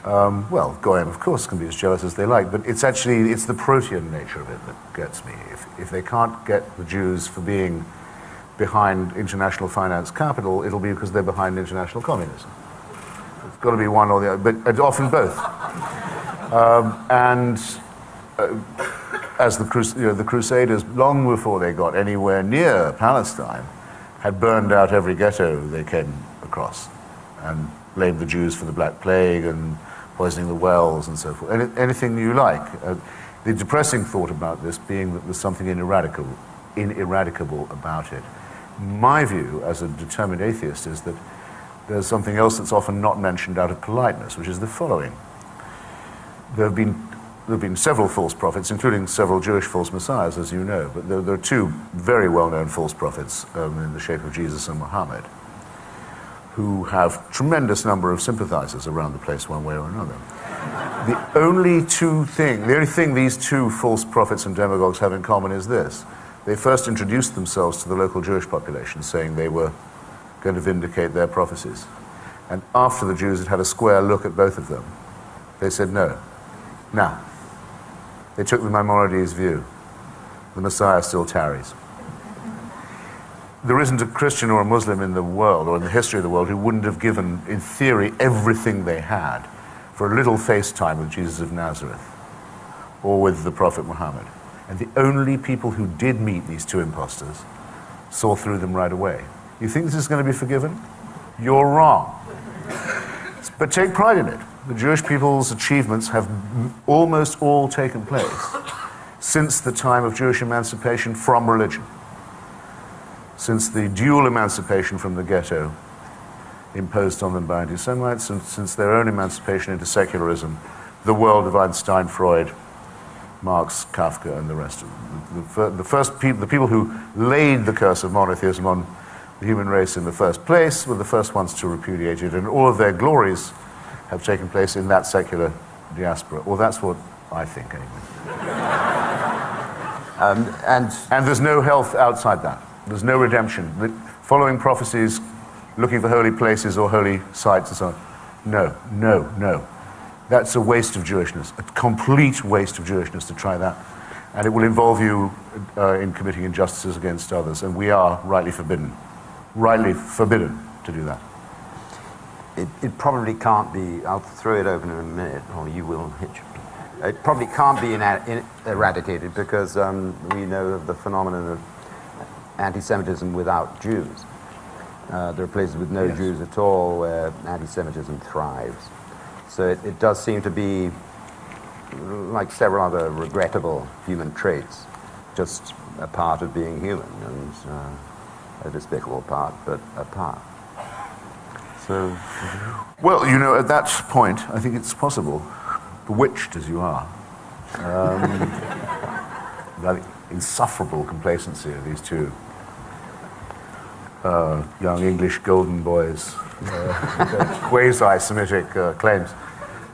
Well, Goyim, of course, can be as jealous as they like, but it's the protean nature of it that gets me. If they can't get the Jews for being behind international finance capital, it'll be because they're behind international communism. It's got to be one or the other, but often both. As the Crusaders, long before they got anywhere near Palestine, had burned out every ghetto they came across and blamed the Jews for the Black Plague and poisoning the wells and so forth. Anything you like. The depressing thought about this being that there's something ineradicable about it. My view, as a determined atheist, is that there's something else that's often not mentioned out of politeness, which is the following. There have been several false prophets, including several Jewish false messiahs, as you know, but there are two very well-known false prophets in the shape of Jesus and Muhammad, who have tremendous number of sympathizers around the place one way or another. The only thing these two false prophets and demagogues have in common is this. They first introduced themselves to the local Jewish population, saying they were going to vindicate their prophecies. And after the Jews had had a square look at both of them, they said no. Now, they took the Maimonides view. The Messiah still tarries. There isn't a Christian or a Muslim in the world, or in the history of the world, who wouldn't have given, in theory, everything they had for a little face time with Jesus of Nazareth, or with the Prophet Muhammad. And the only people who did meet these two imposters saw through them right away. You think this is going to be forgiven? You're wrong. But take pride in it. The Jewish people's achievements have almost all taken place since the time of Jewish emancipation from religion. Since the dual emancipation from the ghetto imposed on them by anti-Semites, and since their own emancipation into secularism, the world of Einstein, Freud, Marx, Kafka, and the rest of them. The people who laid the curse of monotheism on the human race in the first place were the first ones to repudiate it, and all of their glories have taken place in that secular diaspora. Well, that's what I think, anyway. And there's no health outside that. There's no redemption. Following prophecies, looking for holy places or holy sites and so on. No. That's a waste of Jewishness, a complete waste of Jewishness to try that. And it will involve you in committing injustices against others, and we are rightly forbidden to do that. It probably can't be, I'll throw it open in a minute, or you will, Hitch. It probably can't be eradicated because we know of the phenomenon of anti-Semitism without Jews. There are places with no Jews at all where anti-Semitism thrives. So it does seem to be, like several other regrettable human traits, just a part of being human, and a despicable part, but a part. So, well, you know, at that point, I think it's possible, bewitched as you are, that insufferable complacency of these two young English golden boys, quasi-Semitic claims.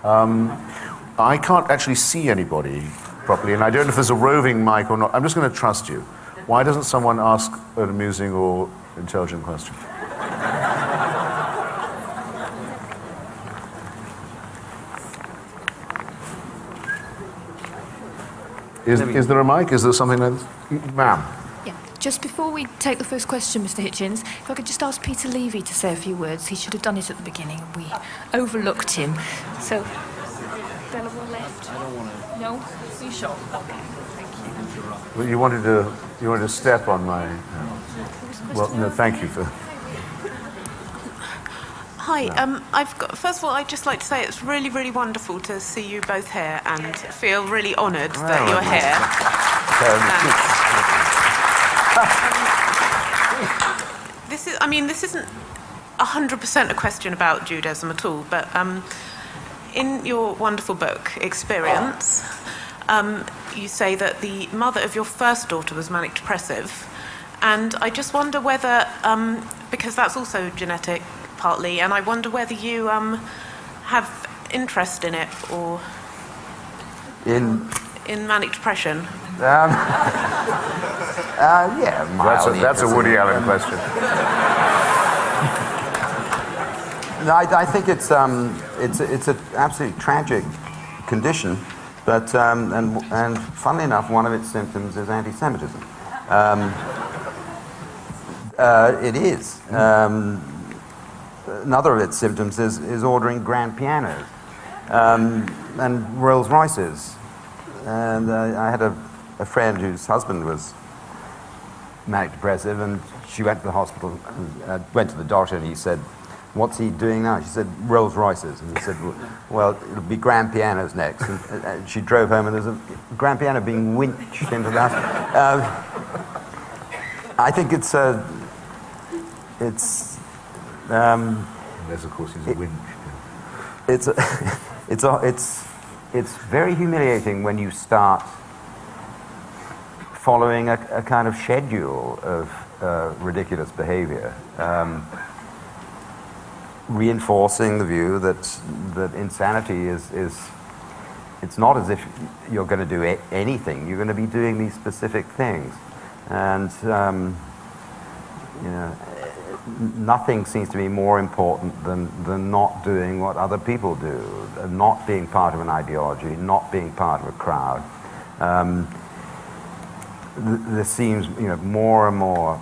I can't actually see anybody properly, and I don't know if there's a roving mic or not. I'm just going to trust you. Why doesn't someone ask an amusing or intelligent question? Is there a mic? Is there something like this? Ma'am. Yeah. Just before we take the first question, Mr. Hitchens, if I could just ask Peter Levy to say a few words. He should have done it at the beginning. We overlooked him. So, Bella will left. I don't want to. No? Are you sure? Okay. Thank you. Well, you wanted to step on my... well, no, thank you for... Hi, first of all, I'd just like to say it's really, really wonderful to see you both here and feel really honoured that you're here. This isn't 100% a question about Judaism at all, but in your wonderful book, Experience, you say that the mother of your first daughter was manic depressive, and I just wonder whether, because that's also genetic, partly, and I wonder whether you have interest in it or in manic depression. Yeah, that's a Woody Allen question. No, I think it's an absolutely tragic condition, but and funnily enough, one of its symptoms is anti-Semitism. It is. Another of its symptoms is ordering grand pianos and Rolls Royces. And I had a friend whose husband was manic depressive, and she went to the hospital, went to the doctor, and he said, "What's he doing now?" She said, "Rolls Royces." And he said, "Well, it'll be grand pianos next." And she drove home, and there's a grand piano being winched into the house. I think it's yes, of course, he's a winch. It's very humiliating when you start following a kind of schedule of ridiculous behavior, reinforcing the view that insanity is it's not as if you're going to do anything. You're going to be doing these specific things, and nothing seems to be more important than not doing what other people do, not being part of an ideology, not being part of a crowd. This seems, more and more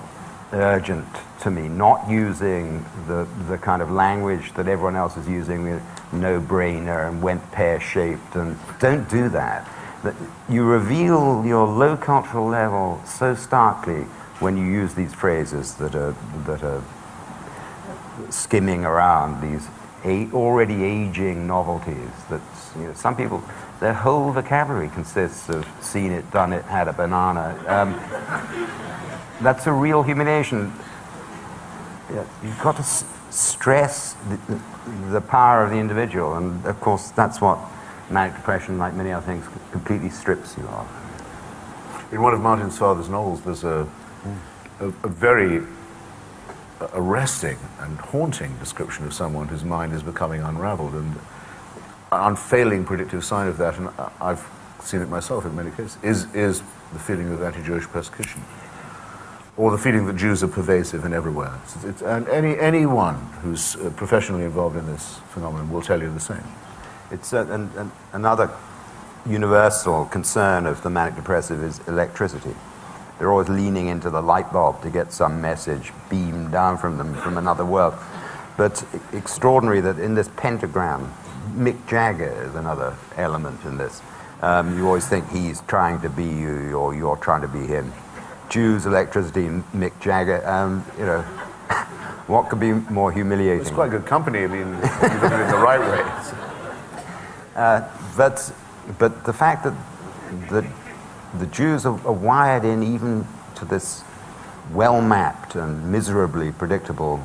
urgent to me, not using the kind of language that everyone else is using, with no-brainer and went pear-shaped, and don't do that. You reveal your low cultural level so starkly when you use these phrases that are skimming around these already aging novelties. That some people, their whole vocabulary consists of seen it, done it, had a banana. That's a real humiliation. You've got to stress the power of the individual, and of course that's what manic depression, like many other things, completely strips you of. In one of Martin's father's novels, there's a very arresting and haunting description of someone whose mind is becoming unraveled, and an unfailing predictive sign of that, and I've seen it myself in many cases, is the feeling of anti-Jewish persecution, or the feeling that Jews are pervasive and everywhere. And anyone who's professionally involved in this phenomenon will tell you the same. It's another universal concern of the manic depressive is electricity. They're always leaning into the light bulb to get some message beamed down from them from another world. But extraordinary that in this pentagram, Mick Jagger is another element in this. You always think he's trying to be you, or you're trying to be him. Jews, electricity, Mick Jagger, what could be more humiliating? It's quite good company, I mean, if you look at it in the right way. But the fact that the Jews are wired in even to this well-mapped and miserably predictable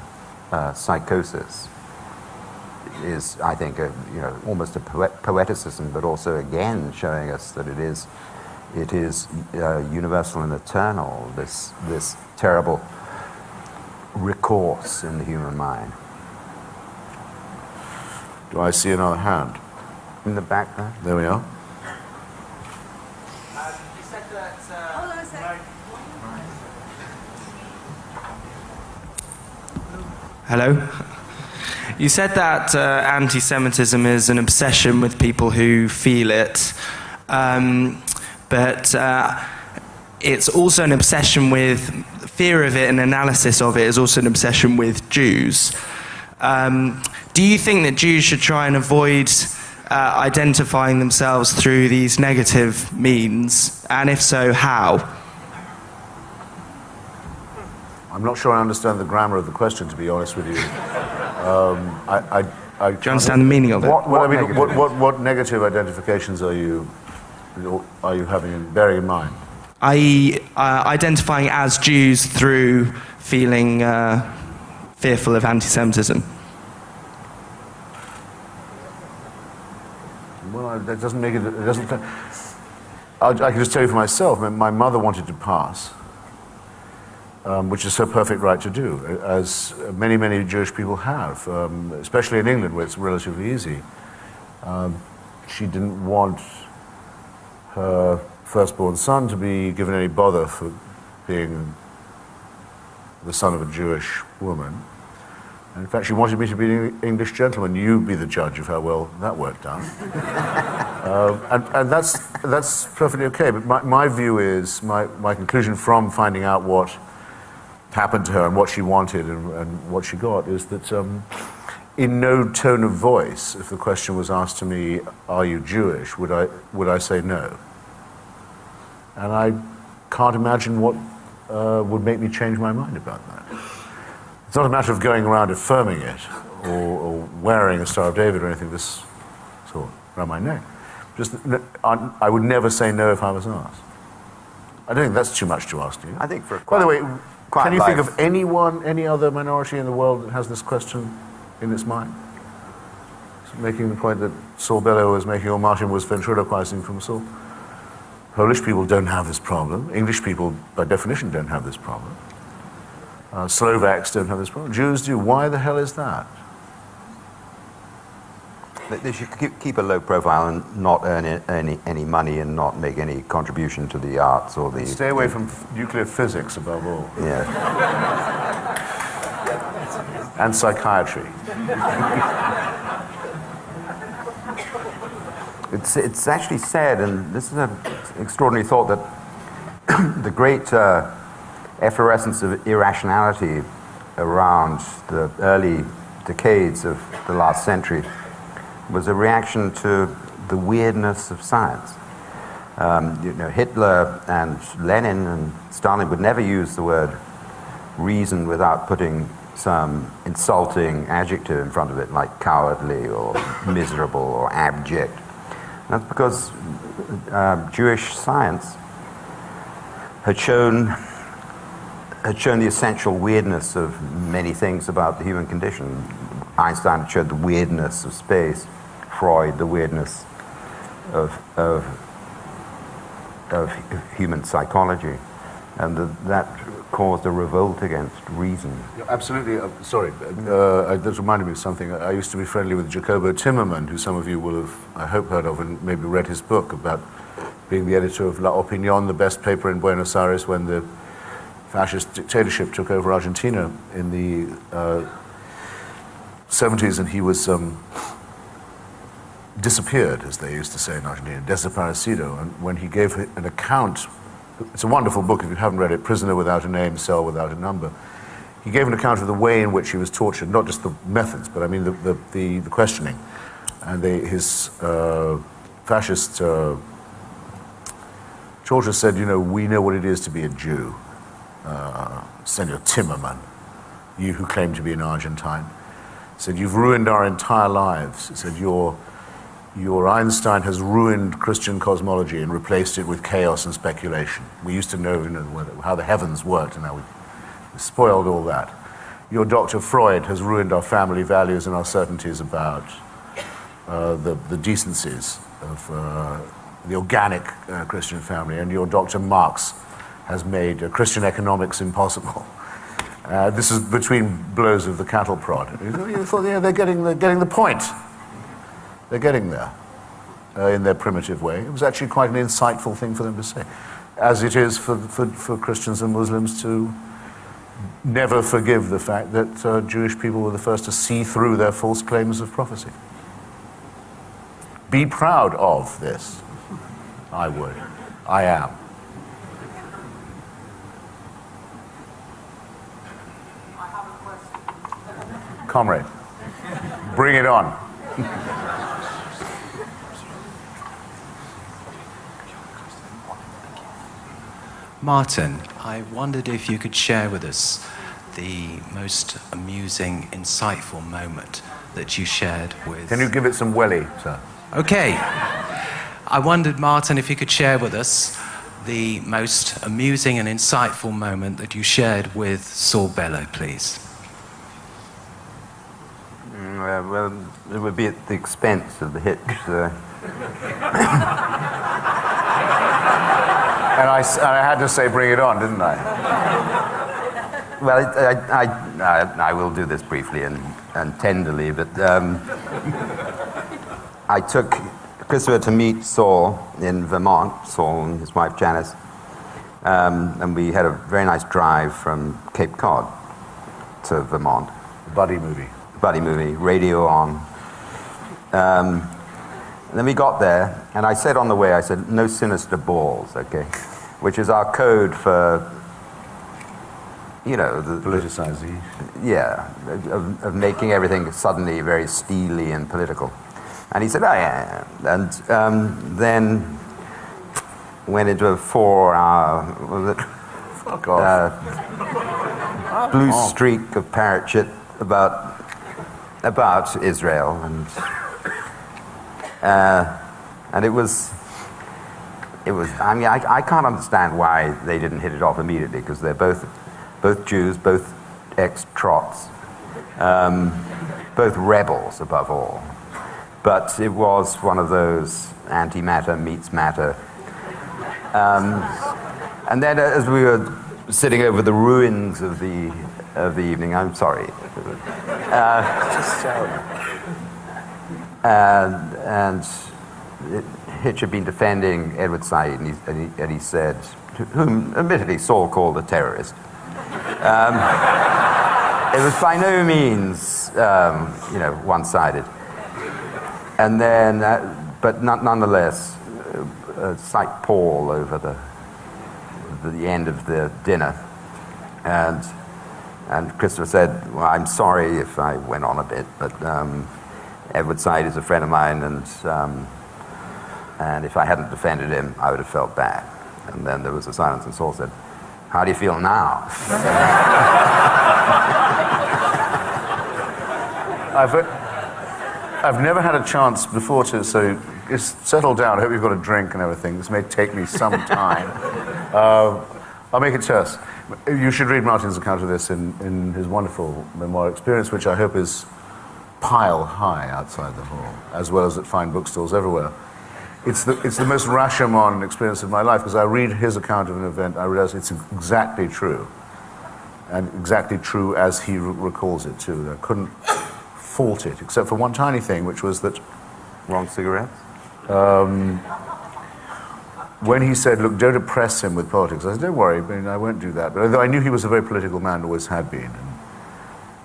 psychosis is, I think, almost a poeticism, but also again showing us that it is universal and eternal, this terrible recourse in the human mind. Do I see another hand? In the back there. There we are. You said that. Hold on a second. Hello. You said that anti-Semitism is an obsession with people who feel it, but it's also an obsession with fear of it, and analysis of it is also an obsession with Jews. Do you think that Jews should try and avoid identifying themselves through these negative means, and if so, how? I'm not sure I understand the grammar of the question, to be honest with you. Do you understand the meaning of it? What negative identifications are you having bearing in mind? I.e., identifying as Jews through feeling fearful of anti-Semitism. Well, that doesn't make it. It doesn't. I can just tell you for myself. My mother wanted to pass, which is her perfect right to do, as many Jewish people have, especially in England, where it's relatively easy. She didn't want her firstborn son to be given any bother for being the son of a Jewish woman. And in fact, she wanted me to be an English gentleman. You be the judge of how well that worked out. And that's perfectly okay. But my view is, my conclusion from finding out what happened to her and what she wanted and what she got is that in no tone of voice, if the question was asked to me, are you Jewish, would I say no? And I can't imagine what would make me change my mind about that. It's not a matter of going around affirming it or wearing a Star of David or anything of this sort around my neck. Just, I would never say no if I was asked. I don't think that's too much to ask, do you? I think for By the way, can you think of any other minority in the world that has this question in its mind? It's making the point that Saul Bellow was making, or Martin was ventriloquizing from Saul. Polish people don't have this problem. English people, by definition, don't have this problem. Slovaks don't have this problem. Jews do. Why the hell is that? They should keep a low profile and not earn any money and not make any contribution to the arts or the... Stay away from nuclear physics, above all. Yeah. And psychiatry. It's actually said, and this is an extraordinary thought, that the great efflorescence of irrationality around the early decades of the last century was a reaction to the weirdness of science. Hitler and Lenin and Stalin would never use the word reason without putting some insulting adjective in front of it, like cowardly or miserable or abject. That's because Jewish science had shown the essential weirdness of many things about the human condition. Einstein had showed the weirdness of space, Freud the weirdness of human psychology, and that caused a revolt against reason. Absolutely. Sorry, that reminded me of something. I used to be friendly with Jacobo Timmerman, who some of you will have, I hope, heard of and maybe read his book about being the editor of La Opinión, the best paper in Buenos Aires when the fascist dictatorship took over Argentina in the 70s, and he was disappeared, as they used to say in Argentina, desaparecido. And when he gave an account, it's a wonderful book if you haven't read it, Prisoner Without a Name, Cell Without a Number. He gave an account of the way in which he was tortured, not just the methods, but I mean the questioning. And his fascist torturers said, we know what it is to be a Jew. Senor Timmerman, you who claim to be an Argentine, said, you've ruined our entire lives. He said, your Einstein has ruined Christian cosmology and replaced it with chaos and speculation. We used to know, how the heavens worked, and now we spoiled all that. Your Dr. Freud has ruined our family values and our certainties about the decencies of the organic Christian family, and your Dr. Marx has made Christian economics impossible. This is between blows of the cattle prod. You thought, they're getting the point. They're getting there. in their primitive way. It was actually quite an insightful thing for them to say, as it is for Christians and Muslims to never forgive the fact that Jewish people were the first to see through their false claims of prophecy. Be proud of this. I would. I am. I have a question. Comrade, bring it on. Martin, I wondered if you could share with us the most amusing, insightful moment that you shared with... Can you give it some welly, sir? Okay. I wondered, Martin, if you could share with us the most amusing and insightful moment that you shared with Saul Bellow, please. Well, it would be at the expense of the Hitch. And I had to say, bring it on, didn't I? Well, I will do this briefly and tenderly, but I took Christopher to meet Saul in Vermont, Saul and his wife Janice, and we had a very nice drive from Cape Cod to Vermont. Buddy movie. Buddy movie, radio on. And then we got there, and I said on the way, I said, no sinister balls, okay? Which is our code for, you know... Politicizing. Yeah, of making everything suddenly very steely and political. And he said, oh, yeah. And then went into a 4-hour, was it? Fuck off. Blue streak of parrot shit about Israel, and it was. I mean, I can't understand why they didn't hit it off immediately, because they're both Jews, both ex-trots, both rebels above all. But it was one of those antimatter meets matter. And then, as we were sitting over the ruins of the evening, I'm sorry. And Hitch had been defending Edward Said, and he said, whom admittedly Saul called a terrorist. It was by no means, one-sided. And then, but nonetheless, a slight pall over the end of the dinner, and Christopher said, well, I'm sorry if I went on a bit, but Edward Said is a friend of mine, and if I hadn't defended him, I would have felt bad. And then there was a silence, and Saul said, how do you feel now? I've never had a chance before to, so just settle down. I hope you've got a drink and everything. This may take me some time. I'll make it terse. You should read Martin's account of this in his wonderful memoir Experience, which I hope is pile high outside the hall, as well as at fine bookstores everywhere. It's the most Rashomon experience of my life, because I read his account of an event, I realize it's exactly true, and exactly true as he recalls it too. I couldn't fault it, except for one tiny thing, which was that... Wrong cigarettes? When he said, look, don't oppress him with politics, I said, don't worry, I won't do that. But although I knew he was a very political man, always had been, and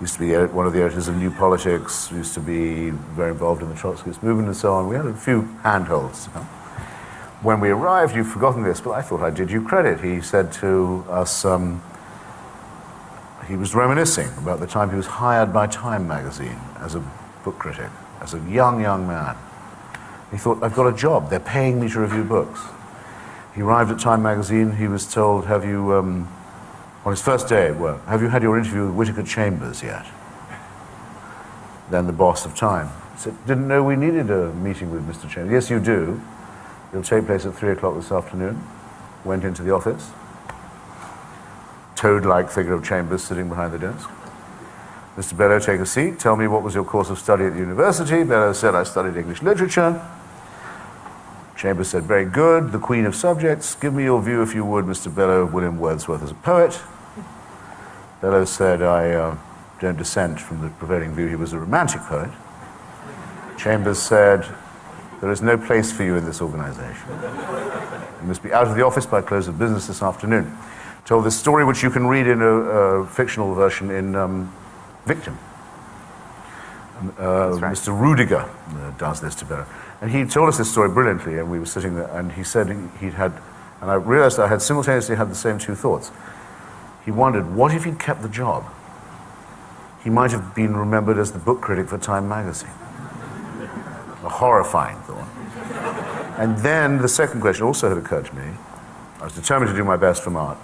used to be one of the editors of New Politics, used to be very involved in the Trotskyist movement and so on. We had a few handholds. When we arrived, you've forgotten this, but I thought I did you credit. He said to us, he was reminiscing about the time he was hired by Time magazine as a book critic, as a young man. He thought, I've got a job, they're paying me to review books. He arrived at Time magazine, he was told, have you, on his first day at work, have you had your interview with Whittaker Chambers yet? Then the boss of Time said, didn't know we needed a meeting with Mr. Chambers. Yes, you do. It'll take place at 3 o'clock this afternoon. Went into the office. Toad-like figure of Chambers sitting behind the desk. Mr. Bellow, take a seat. Tell me, what was your course of study at the university? Bellow said, I studied English literature. Chambers said, very good. The queen of subjects. Give me your view, if you would, Mr. Bellow, of William Wordsworth as a poet. Bellow said, I don't dissent from the prevailing view he was a romantic poet. Chambers said, There is no place for you in this organization. You must be out of the office by close of business this afternoon. Told this story, which you can read in a fictional version in Victim. right. Mr. Rudiger does this to Bellow. And he told us this story brilliantly, and we were sitting there, and he said he'd had, and I realized I had simultaneously had the same two thoughts. He wondered, what if he'd kept the job? He might have been remembered as the book critic for Time magazine. A horrifying thought. And then the second question also had occurred to me. I was determined to do my best from art.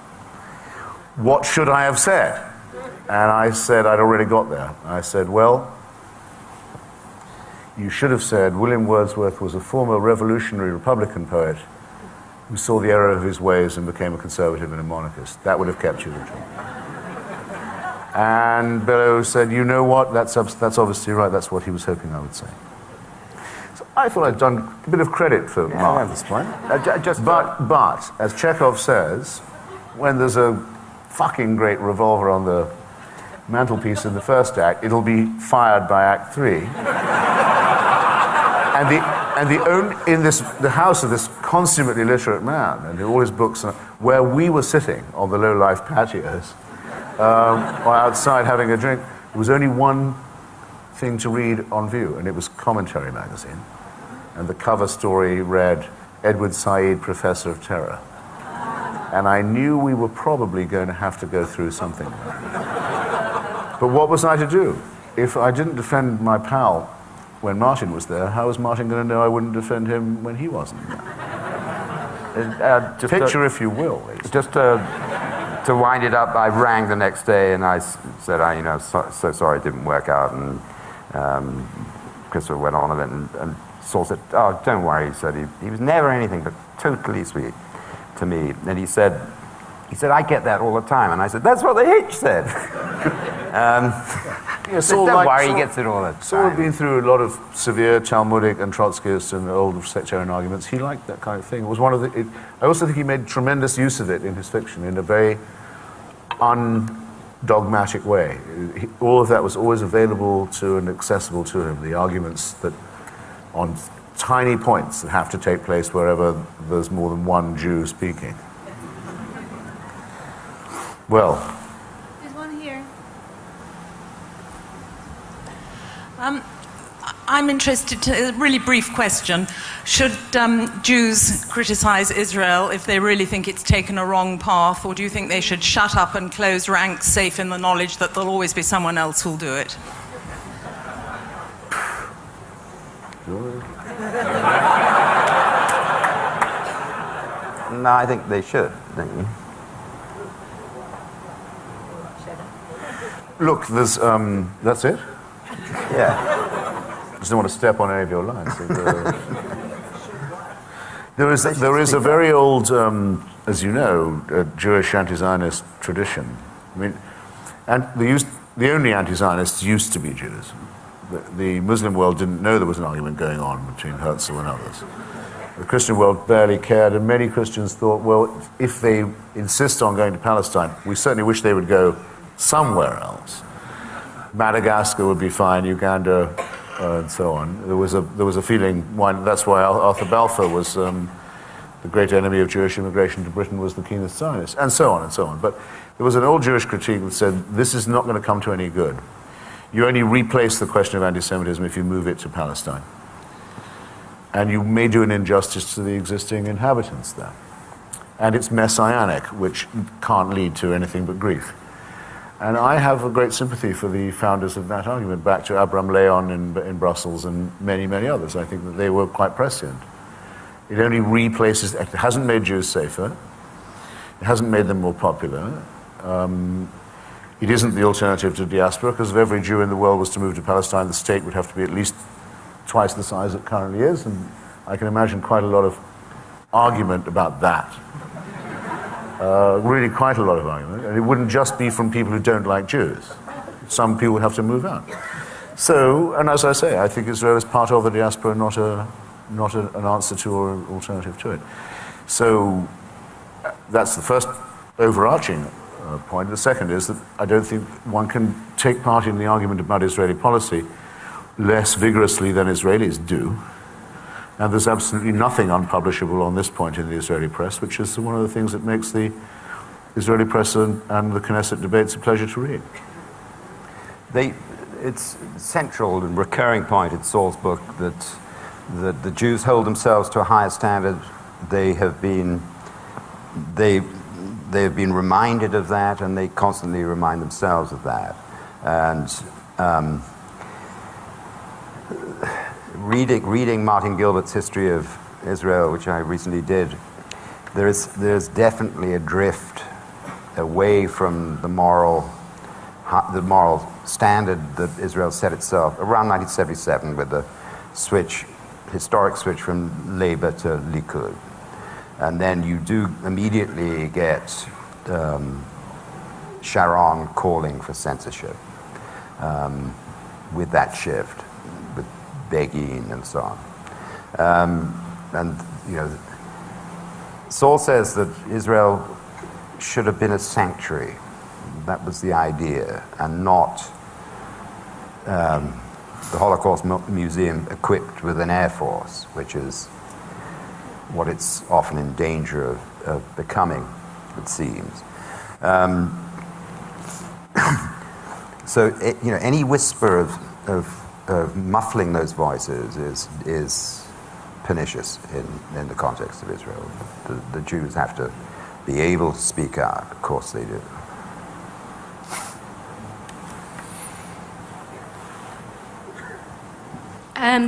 What should I have said? And I said, I'd already got there. I said, well, you should have said William Wordsworth was a former revolutionary Republican poet who saw the error of his ways and became a conservative and a monarchist. That would have kept you the job. And Bellow said, you know what, that's obviously right, that's what he was hoping I would say. So I thought I'd done a bit of credit for Mark at this point. But, as Chekhov says, when there's a fucking great revolver on the mantelpiece in the first act, it'll be fired by Act 3. In the house of this consummately literate man, and all his books, where we were sitting on the low-life patios, or outside having a drink, there was only one thing to read on view, and it was Commentary magazine. And the cover story read, Edward Said, Professor of Terror. And I knew we were probably going to have to go through something. But what was I to do? If I didn't defend my pal when Martin was there, how was Martin going to know I wouldn't defend him when he wasn't there? Picture, if you will. Just to wind it up, I rang the next day and I said, so sorry it didn't work out. And Christopher went on a bit, and Saul said, oh, don't worry. He said he was never anything but totally sweet to me. And he said, I get that all the time. And I said, that's what the Hitch said. Saul, don't worry, he gets it all the time. Saul had been through a lot of severe Talmudic and Trotskyist and old sectarian arguments. He liked that kind of thing. It was one of the. I also think he made tremendous use of it in his fiction in a very undogmatic way. All of that was always available to and accessible to him. The arguments that on tiny points that have to take place wherever there's more than one Jew speaking. Well. There's one here. I'm interested to a really brief question. Should Jews criticize Israel if they really think it's taken a wrong path, or do you think they should shut up and close ranks, safe in the knowledge that there'll always be someone else who'll do it? No, I think they should, don't you? Look, there's, that's it? Yeah. I just don't want to step on any of your lines. There is a very old, as you know, Jewish anti-Zionist tradition. I mean, and the only anti-Zionists used to be Jews. The Muslim world didn't know there was an argument going on between Herzl and others. The Christian world barely cared, and many Christians thought, well, if they insist on going to Palestine, we certainly wish they would go somewhere else. Madagascar would be fine, Uganda, and so on. There was a feeling, that's why Arthur Balfour was the great enemy of Jewish immigration to Britain, was the keenest Zionist, and so on and so on. But there was an old Jewish critique that said, this is not going to come to any good. You only replace the question of anti-Semitism if you move it to Palestine. And you may do an injustice to the existing inhabitants there. And it's messianic, which can't lead to anything but grief. And I have a great sympathy for the founders of that argument, back to Abraham Leon in Brussels and many, many others. I think that they were quite prescient. It only replaces, it hasn't made Jews safer, it hasn't made them more popular. It isn't the alternative to diaspora, because if every Jew in the world was to move to Palestine, the state would have to be at least twice the size it currently is, and I can imagine quite a lot of argument about that. Really quite a lot of argument, and it wouldn't just be from people who don't like Jews. Some people would have to move out. So, and as I say, I think Israel is part of the diaspora, not an answer to or an alternative to it. So that's the first overarching point. The second is that I don't think one can take part in the argument about Israeli policy less vigorously than Israelis do, And there's absolutely nothing unpublishable on this point in the Israeli press, which is one of the things that makes the Israeli press and the Knesset debates a pleasure to read. It's central and recurring point in Saul's book that the Jews hold themselves to a higher standard. They have been reminded of that, and they constantly remind themselves of that. And reading Martin Gilbert's History of Israel, which I recently did, there's definitely a drift away from the moral standard that Israel set itself around 1977 with the historic switch from Labour to Likud. And then you do immediately get Sharon calling for censorship with that shift, with Begin and so on. And, you know, Saul says that Israel should have been a sanctuary. That was the idea, and not the Holocaust Museum equipped with an air force, which is what it's often in danger of becoming, it seems. So, you know, any whisper of muffling those voices is pernicious in the context of Israel. The Jews have to be able to speak out. Of course they do.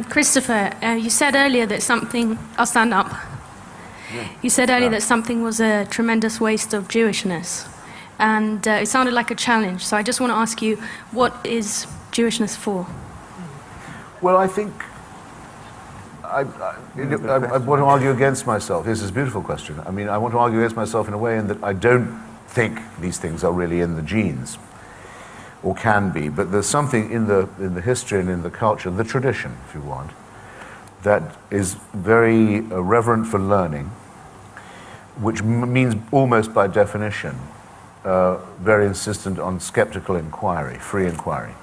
Christopher, you said earlier that something... I'll stand up. Yeah. You said earlier that something was a tremendous waste of Jewishness. And it sounded like a challenge. So I just want to ask you, what is Jewishness for? Well, I think... I want to argue against myself. This is a beautiful question. I mean, I want to argue against myself in a way in that I don't think these things are really in the genes, or can be, but there's something in the history and in the culture, the tradition, if you want, that is very reverent for learning, which means almost by definition very insistent on skeptical inquiry, free inquiry,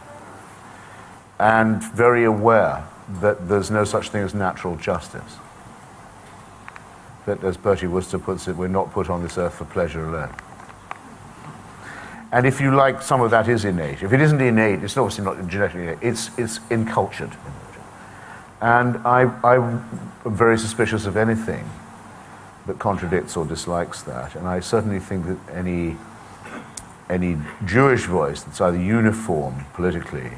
and very aware that there's no such thing as natural justice. That, as Bertie Wooster puts it, we're not put on this earth for pleasure alone. And if you like, some of that is innate. If it isn't innate, it's obviously not genetically innate, it's encultured. And I'm very suspicious of anything that contradicts or dislikes that. And I certainly think that any Jewish voice that's either uniform politically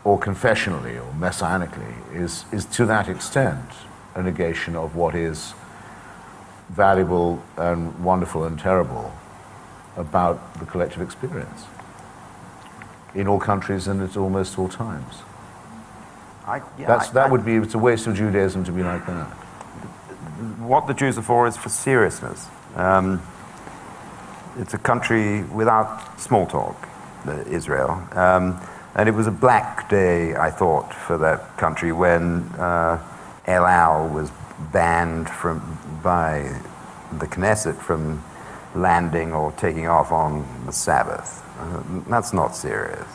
or confessionally or messianically is to that extent a negation of what is valuable and wonderful and terrible about the collective experience in all countries and at almost all times. It's a waste of Judaism to be like that. What the Jews are for is for seriousness. It's a country without small talk, Israel. And it was a black day, I thought, for that country when El Al was banned by the Knesset from landing or taking off on the Sabbath. That's not serious.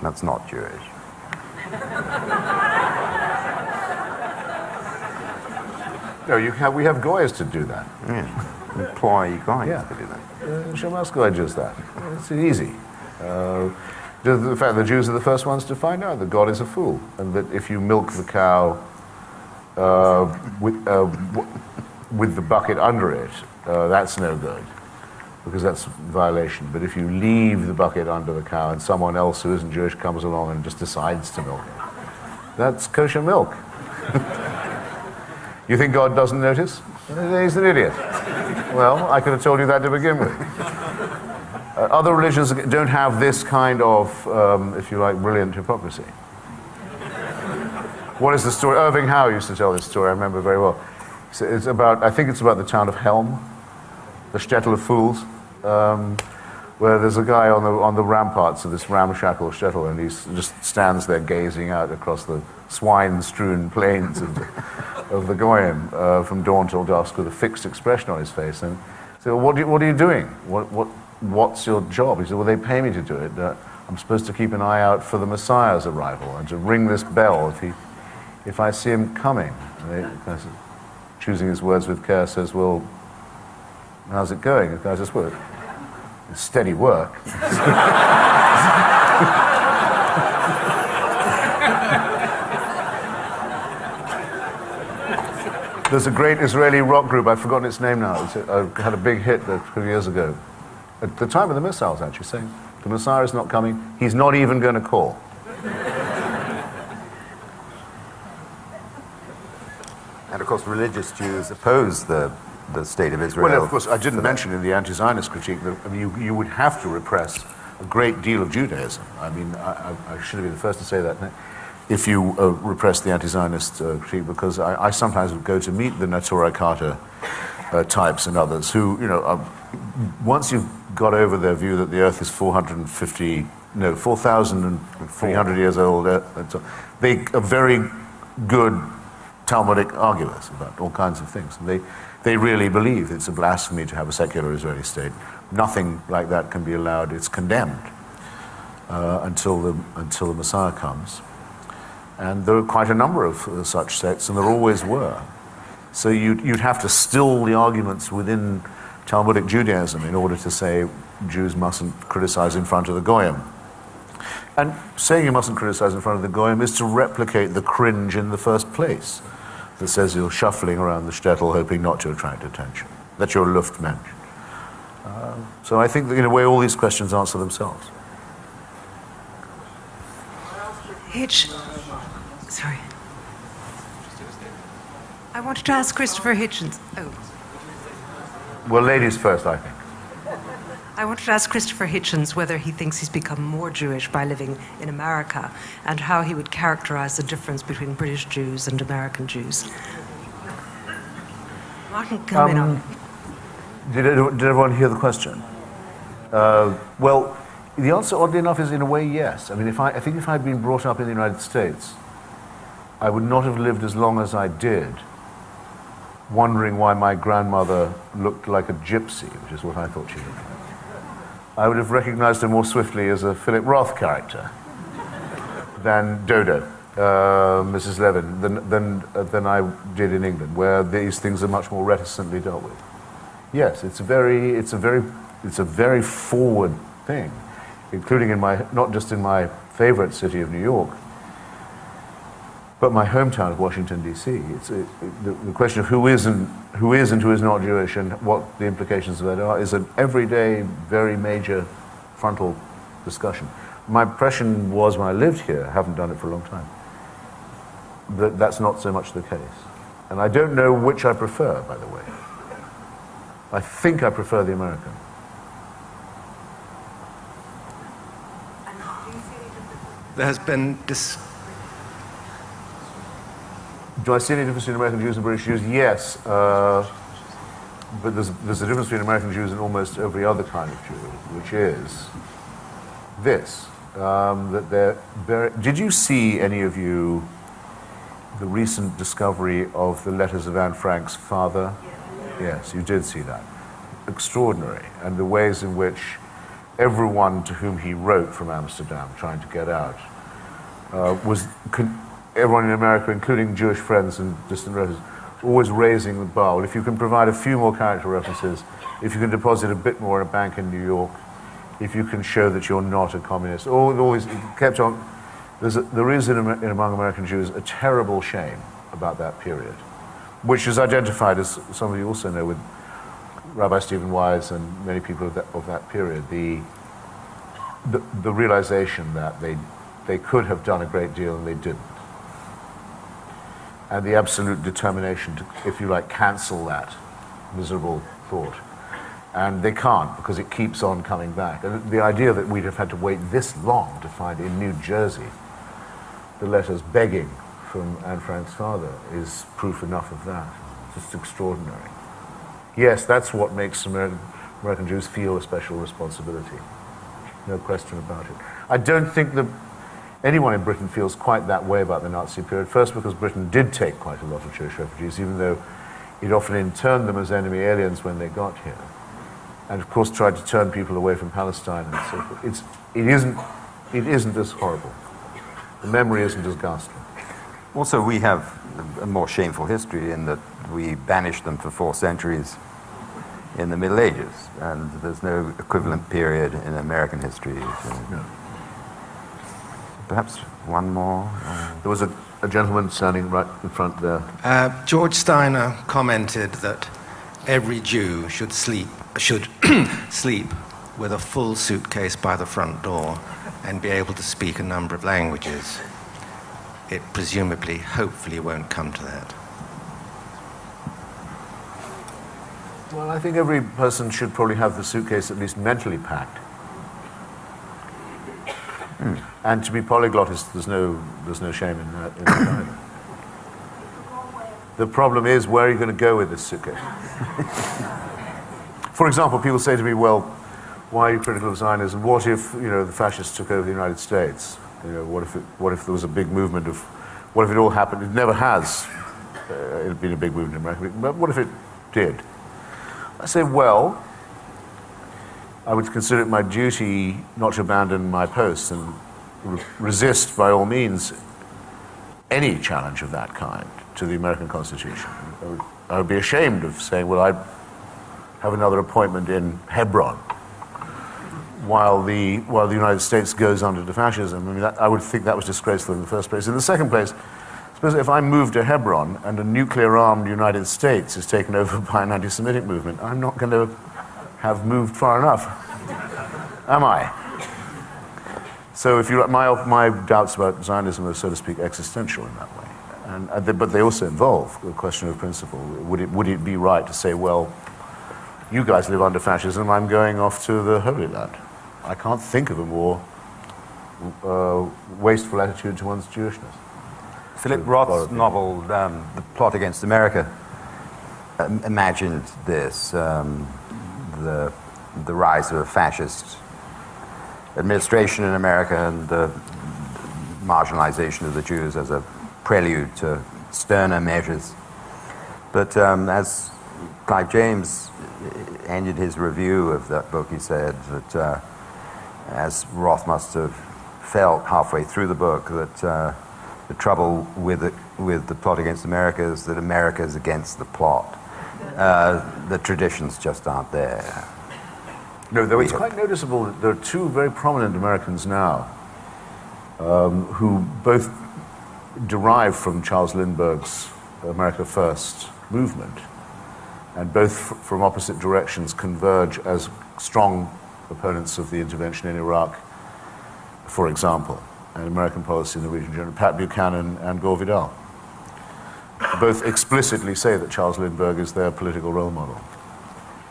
That's not Jewish. No, we have goyes to do that. Yeah, employ goyes to do that. Shamas goy does that. It's easy. The fact that the Jews are the first ones to find out that God is a fool, and that if you milk the cow with the bucket under it, that's no good, because that's a violation. But if you leave the bucket under the cow and someone else who isn't Jewish comes along and just decides to milk it, that's kosher milk. You think God doesn't notice? He's an idiot. Well, I could have told you that to begin with. Other religions don't have this kind of, if you like, brilliant hypocrisy. What is the story? Irving Howe used to tell this story, I remember very well. It's about, I think it's about the town of Helm, the shtetl of fools, where there's a guy on the ramparts of this ramshackle shtetl, and he just stands there gazing out across the swine-strewn plains of the Goyim from dawn till dusk with a fixed expression on his face. And so, what are you doing? What's your job? He said, well, they pay me to do it. I'm supposed to keep an eye out for the Messiah's arrival and to ring this bell if I see him coming, choosing his words with care, says, well, how's it going? The guy says, well, it's steady work. There's a great Israeli rock group, I've forgotten its name now, it had a big hit a few years ago, at the time of the missiles actually, saying, the Messiah is not coming, he's not even going to call. And of course, religious Jews oppose the state of Israel. Well, of course, I didn't mention in the anti-Zionist critique that you would have to repress a great deal of Judaism. I mean, I should be the first to say that if you repress the anti-Zionist critique, because I sometimes would go to meet the Neturei Karta types and others who, once you've got over their view that the Earth is 4,300 years old, they are very good Talmudic arguers about all kinds of things. And they really believe it's a blasphemy to have a secular Israeli state. Nothing like that can be allowed. It's condemned until the Messiah comes. And there are quite a number of such sects, and there always were. So you'd have to still the arguments within Talmudic Judaism in order to say Jews mustn't criticize in front of the Goyim. And saying you mustn't criticize in front of the Goyim is to replicate the cringe in the first place that says you're shuffling around the shtetl hoping not to attract attention, that you're Luftmensch. So I think that in a way all these questions answer themselves. Sorry. I wanted to ask Christopher Hitchens. Oh. Well, ladies first, I think. I wanted to ask Christopher Hitchens whether he thinks he's become more Jewish by living in America and how he would characterize the difference between British Jews and American Jews. Martin, come in on it. Did everyone hear the question? Well, the answer, oddly enough, is in a way yes. I mean, I think if I had been brought up in the United States, I would not have lived as long as I did, wondering why my grandmother looked like a gypsy, which is what I thought she looked like. I would have recognized her more swiftly as a Philip Roth character than Dodo, Mrs. Levin, than I did in England, where these things are much more reticently dealt with. Yes, it's a very forward thing, including not just in my favorite city of New York, but my hometown of Washington, D.C. The question of who is and who is not Jewish and what the implications of that are is an everyday, very major frontal discussion. My impression was when I lived here, I haven't done it for a long time, that that's not so much the case. And I don't know which I prefer, by the way. I think I prefer the American. There has been Do I see any difference between American Jews and British Jews? Yes, but there's a difference between American Jews and almost every other kind of Jew, which is this, that they're very... Did you see, any of you, the recent discovery of the letters of Anne Frank's father? Yes, you did see that. Extraordinary, and the ways in which everyone to whom he wrote from Amsterdam, trying to get out, everyone in America, including Jewish friends and distant relatives, always raising the bar. Well, if you can provide a few more character references, if you can deposit a bit more in a bank in New York, if you can show that you're not a communist, always kept on. There is among American Jews a terrible shame about that period, which is identified, as some of you also know, with Rabbi Stephen Wise and many people of that period, the realization that they could have done a great deal and they didn't. And the absolute determination to, if you like, cancel that miserable thought. And they can't, because it keeps on coming back. And the idea that we'd have had to wait this long to find in New Jersey the letters begging from Anne Frank's father is proof enough of that. Just extraordinary. Yes, that's what makes American Jews feel a special responsibility. No question about it. I don't think that anyone in Britain feels quite that way about the Nazi period. First, because Britain did take quite a lot of Jewish refugees, even though it often interned them as enemy aliens when they got here. And of course tried to turn people away from Palestine and so forth. It isn't as horrible. The memory isn't as ghastly. Also, we have a more shameful history in that we banished them for 4 centuries in the Middle Ages, and there's no equivalent period in American history. So. Perhaps one more. There was a gentleman standing right in front there. George Steiner commented that every Jew should sleep with a full suitcase by the front door and be able to speak a number of languages. It presumably, hopefully, won't come to that. Well, I think every person should probably have the suitcase at least mentally packed. And to be polyglot, there's no shame in that either. The problem is, where are you going to go with this suitcase? For example, people say to me, well, why are you critical of Zionism? What if, the fascists took over the United States? What if there was a big movement of, what if it all happened? It never has. It'd been a big movement in America, but what if it did? I say, well, I would consider it my duty not to abandon my post and resist, by all means, any challenge of that kind to the American Constitution. I would be ashamed of saying, well, I have another appointment in Hebron while the United States goes under fascism. I mean, I would think that was disgraceful in the first place. In the second place, suppose if I move to Hebron and a nuclear-armed United States is taken over by an anti-Semitic movement, I'm not going to have moved far enough, am I? So if you my doubts about Zionism are, so to speak, existential in that way, but they also involve the question of principle. Would it be right to say, well, you guys live under fascism, I'm going off to the Holy Land? I can't think of a more wasteful attitude towards Jewishness. Philip Roth's novel, The Plot Against America, imagined this, the rise of a fascist administration in America and the marginalization of the Jews as a prelude to sterner measures. But as Clive James ended his review of that book, he said that, as Roth must have felt halfway through the book, that the trouble with the Plot Against America is that America is against the plot. The traditions just aren't there. No, though it's quite noticeable that there are 2 very prominent Americans now who both derive from Charles Lindbergh's America First movement, and both from opposite directions converge as strong opponents of the intervention in Iraq, for example, and American policy in the region. General Pat Buchanan and Gore Vidal both explicitly say that Charles Lindbergh is their political role model.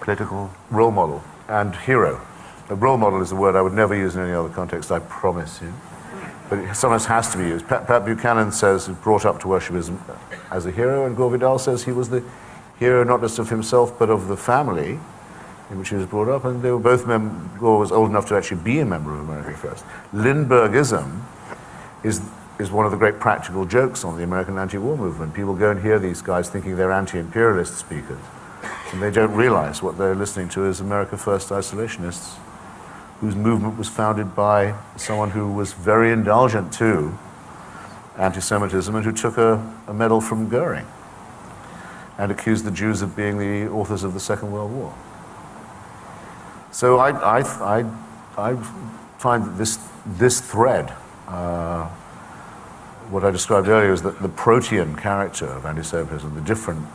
Political role model and hero. A role model is a word I would never use in any other context, I promise you. But it sometimes has to be used. Pat Buchanan says he was brought up to worship as a hero, and Gore Vidal says he was the hero not just of himself, but of the family in which he was brought up, and they were both Gore was old enough to actually be a member of America First. Lindberghism is one of the great practical jokes on the American anti-war movement. People go and hear these guys thinking they're anti-imperialist speakers, and they don't realize what they're listening to is America First isolationists, whose movement was founded by someone who was very indulgent to anti-Semitism and who took a medal from Goering and accused the Jews of being the authors of the Second World War. So I find that this thread, what I described earlier is that the protean character of anti-Semitism, the different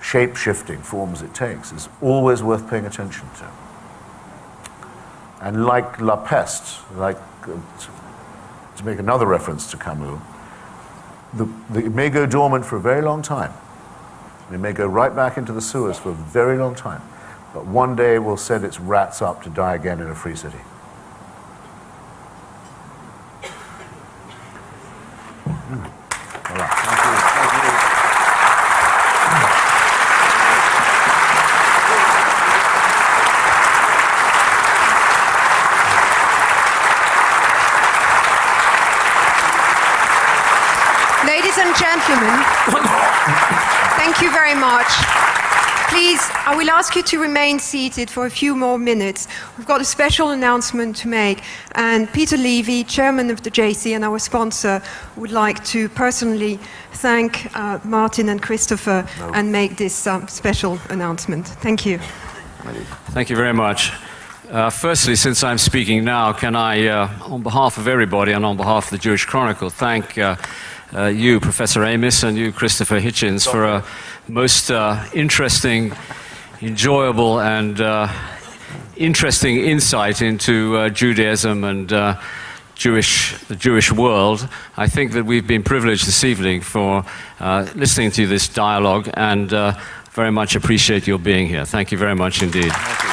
shape-shifting forms it takes, is always worth paying attention to. And like La Peste, to make another reference to Camus, it may go dormant for a very long time. It may go right back into the sewers for a very long time. But one day it will send its rats up to die again in a free city. Ladies and gentlemen, thank you very much. Please, I will ask you to remain seated for a few more minutes. We've got a special announcement to make, and Peter Levy, chairman of the JC and our sponsor, would like to personally thank Martin and Christopher and make this special announcement. Thank you. Thank you very much. Firstly, since I'm speaking now, can I, on behalf of everybody and on behalf of the Jewish Chronicle, thank you, Professor Amis, and you, Christopher Hitchens, for a most interesting, enjoyable, and interesting insight into Judaism and the Jewish world. I think that we've been privileged this evening for listening to this dialogue, and very much appreciate your being here. Thank you very much indeed. Thank you.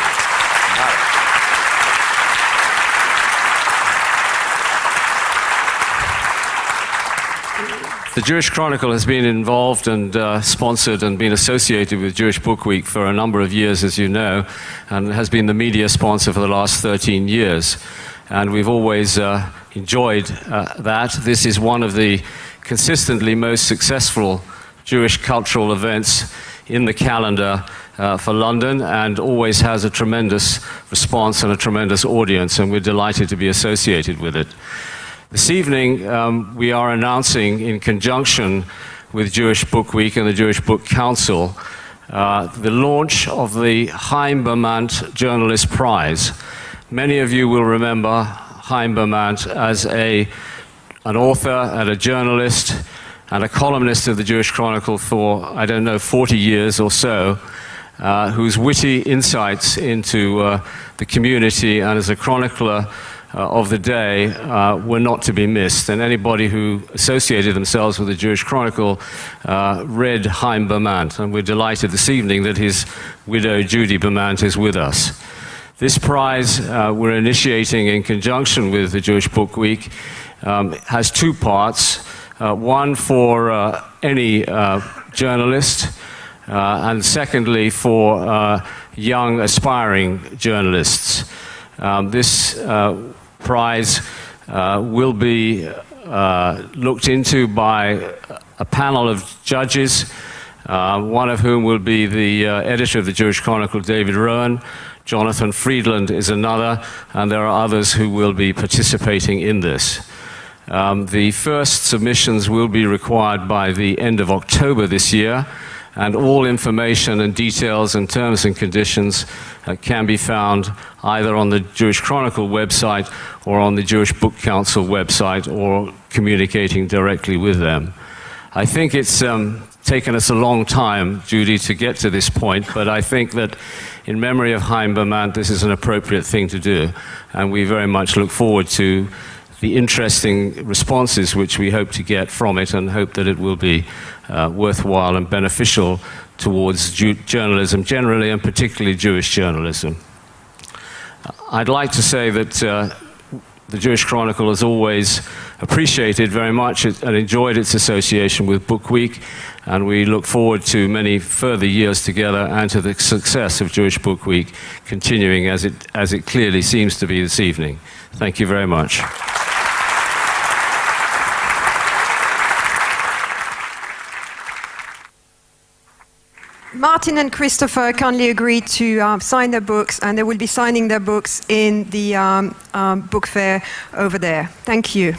The Jewish Chronicle has been involved and sponsored and been associated with Jewish Book Week for a number of years, as you know, and has been the media sponsor for the last 13 years. And we've always enjoyed that. This is one of the consistently most successful Jewish cultural events in the calendar for London, and always has a tremendous response and a tremendous audience, and we're delighted to be associated with it. This evening, we are announcing, in conjunction with Jewish Book Week and the Jewish Book Council, the launch of the Chaim Bermant Journalist Prize. Many of you will remember Chaim Bermant as an author and a journalist and a columnist of the Jewish Chronicle for, 40 years or so, whose witty insights into the community and as a chronicler of the day were not to be missed. And anybody who associated themselves with the Jewish Chronicle read Chaim Bermant, and we're delighted this evening that his widow, Judy Bermant, is with us. This prize we're initiating in conjunction with the Jewish Book Week has two parts. One for any journalist, and secondly for young aspiring journalists. This prize will be looked into by a panel of judges, one of whom will be the editor of the Jewish Chronicle, David Rowan. Jonathan Friedland is another, and there are others who will be participating in this. The first submissions will be required by the end of October this year, and all information and details and terms and conditions can be found either on the Jewish Chronicle website or on the Jewish Book Council website, or communicating directly with them. I think it's taken us a long time, Judy, to get to this point, but I think that in memory of Chaim Bermant, this is an appropriate thing to do, and we very much look forward to the interesting responses which we hope to get from it, and hope that it will be worthwhile and beneficial towards journalism generally, and particularly Jewish journalism. I'd like to say that the Jewish Chronicle has always appreciated very much and enjoyed its association with Book Week, and we look forward to many further years together and to the success of Jewish Book Week continuing as it clearly seems to be this evening. Thank you very much. Martin and Christopher kindly agreed to sign their books, and they will be signing their books in the book fair over there. Thank you.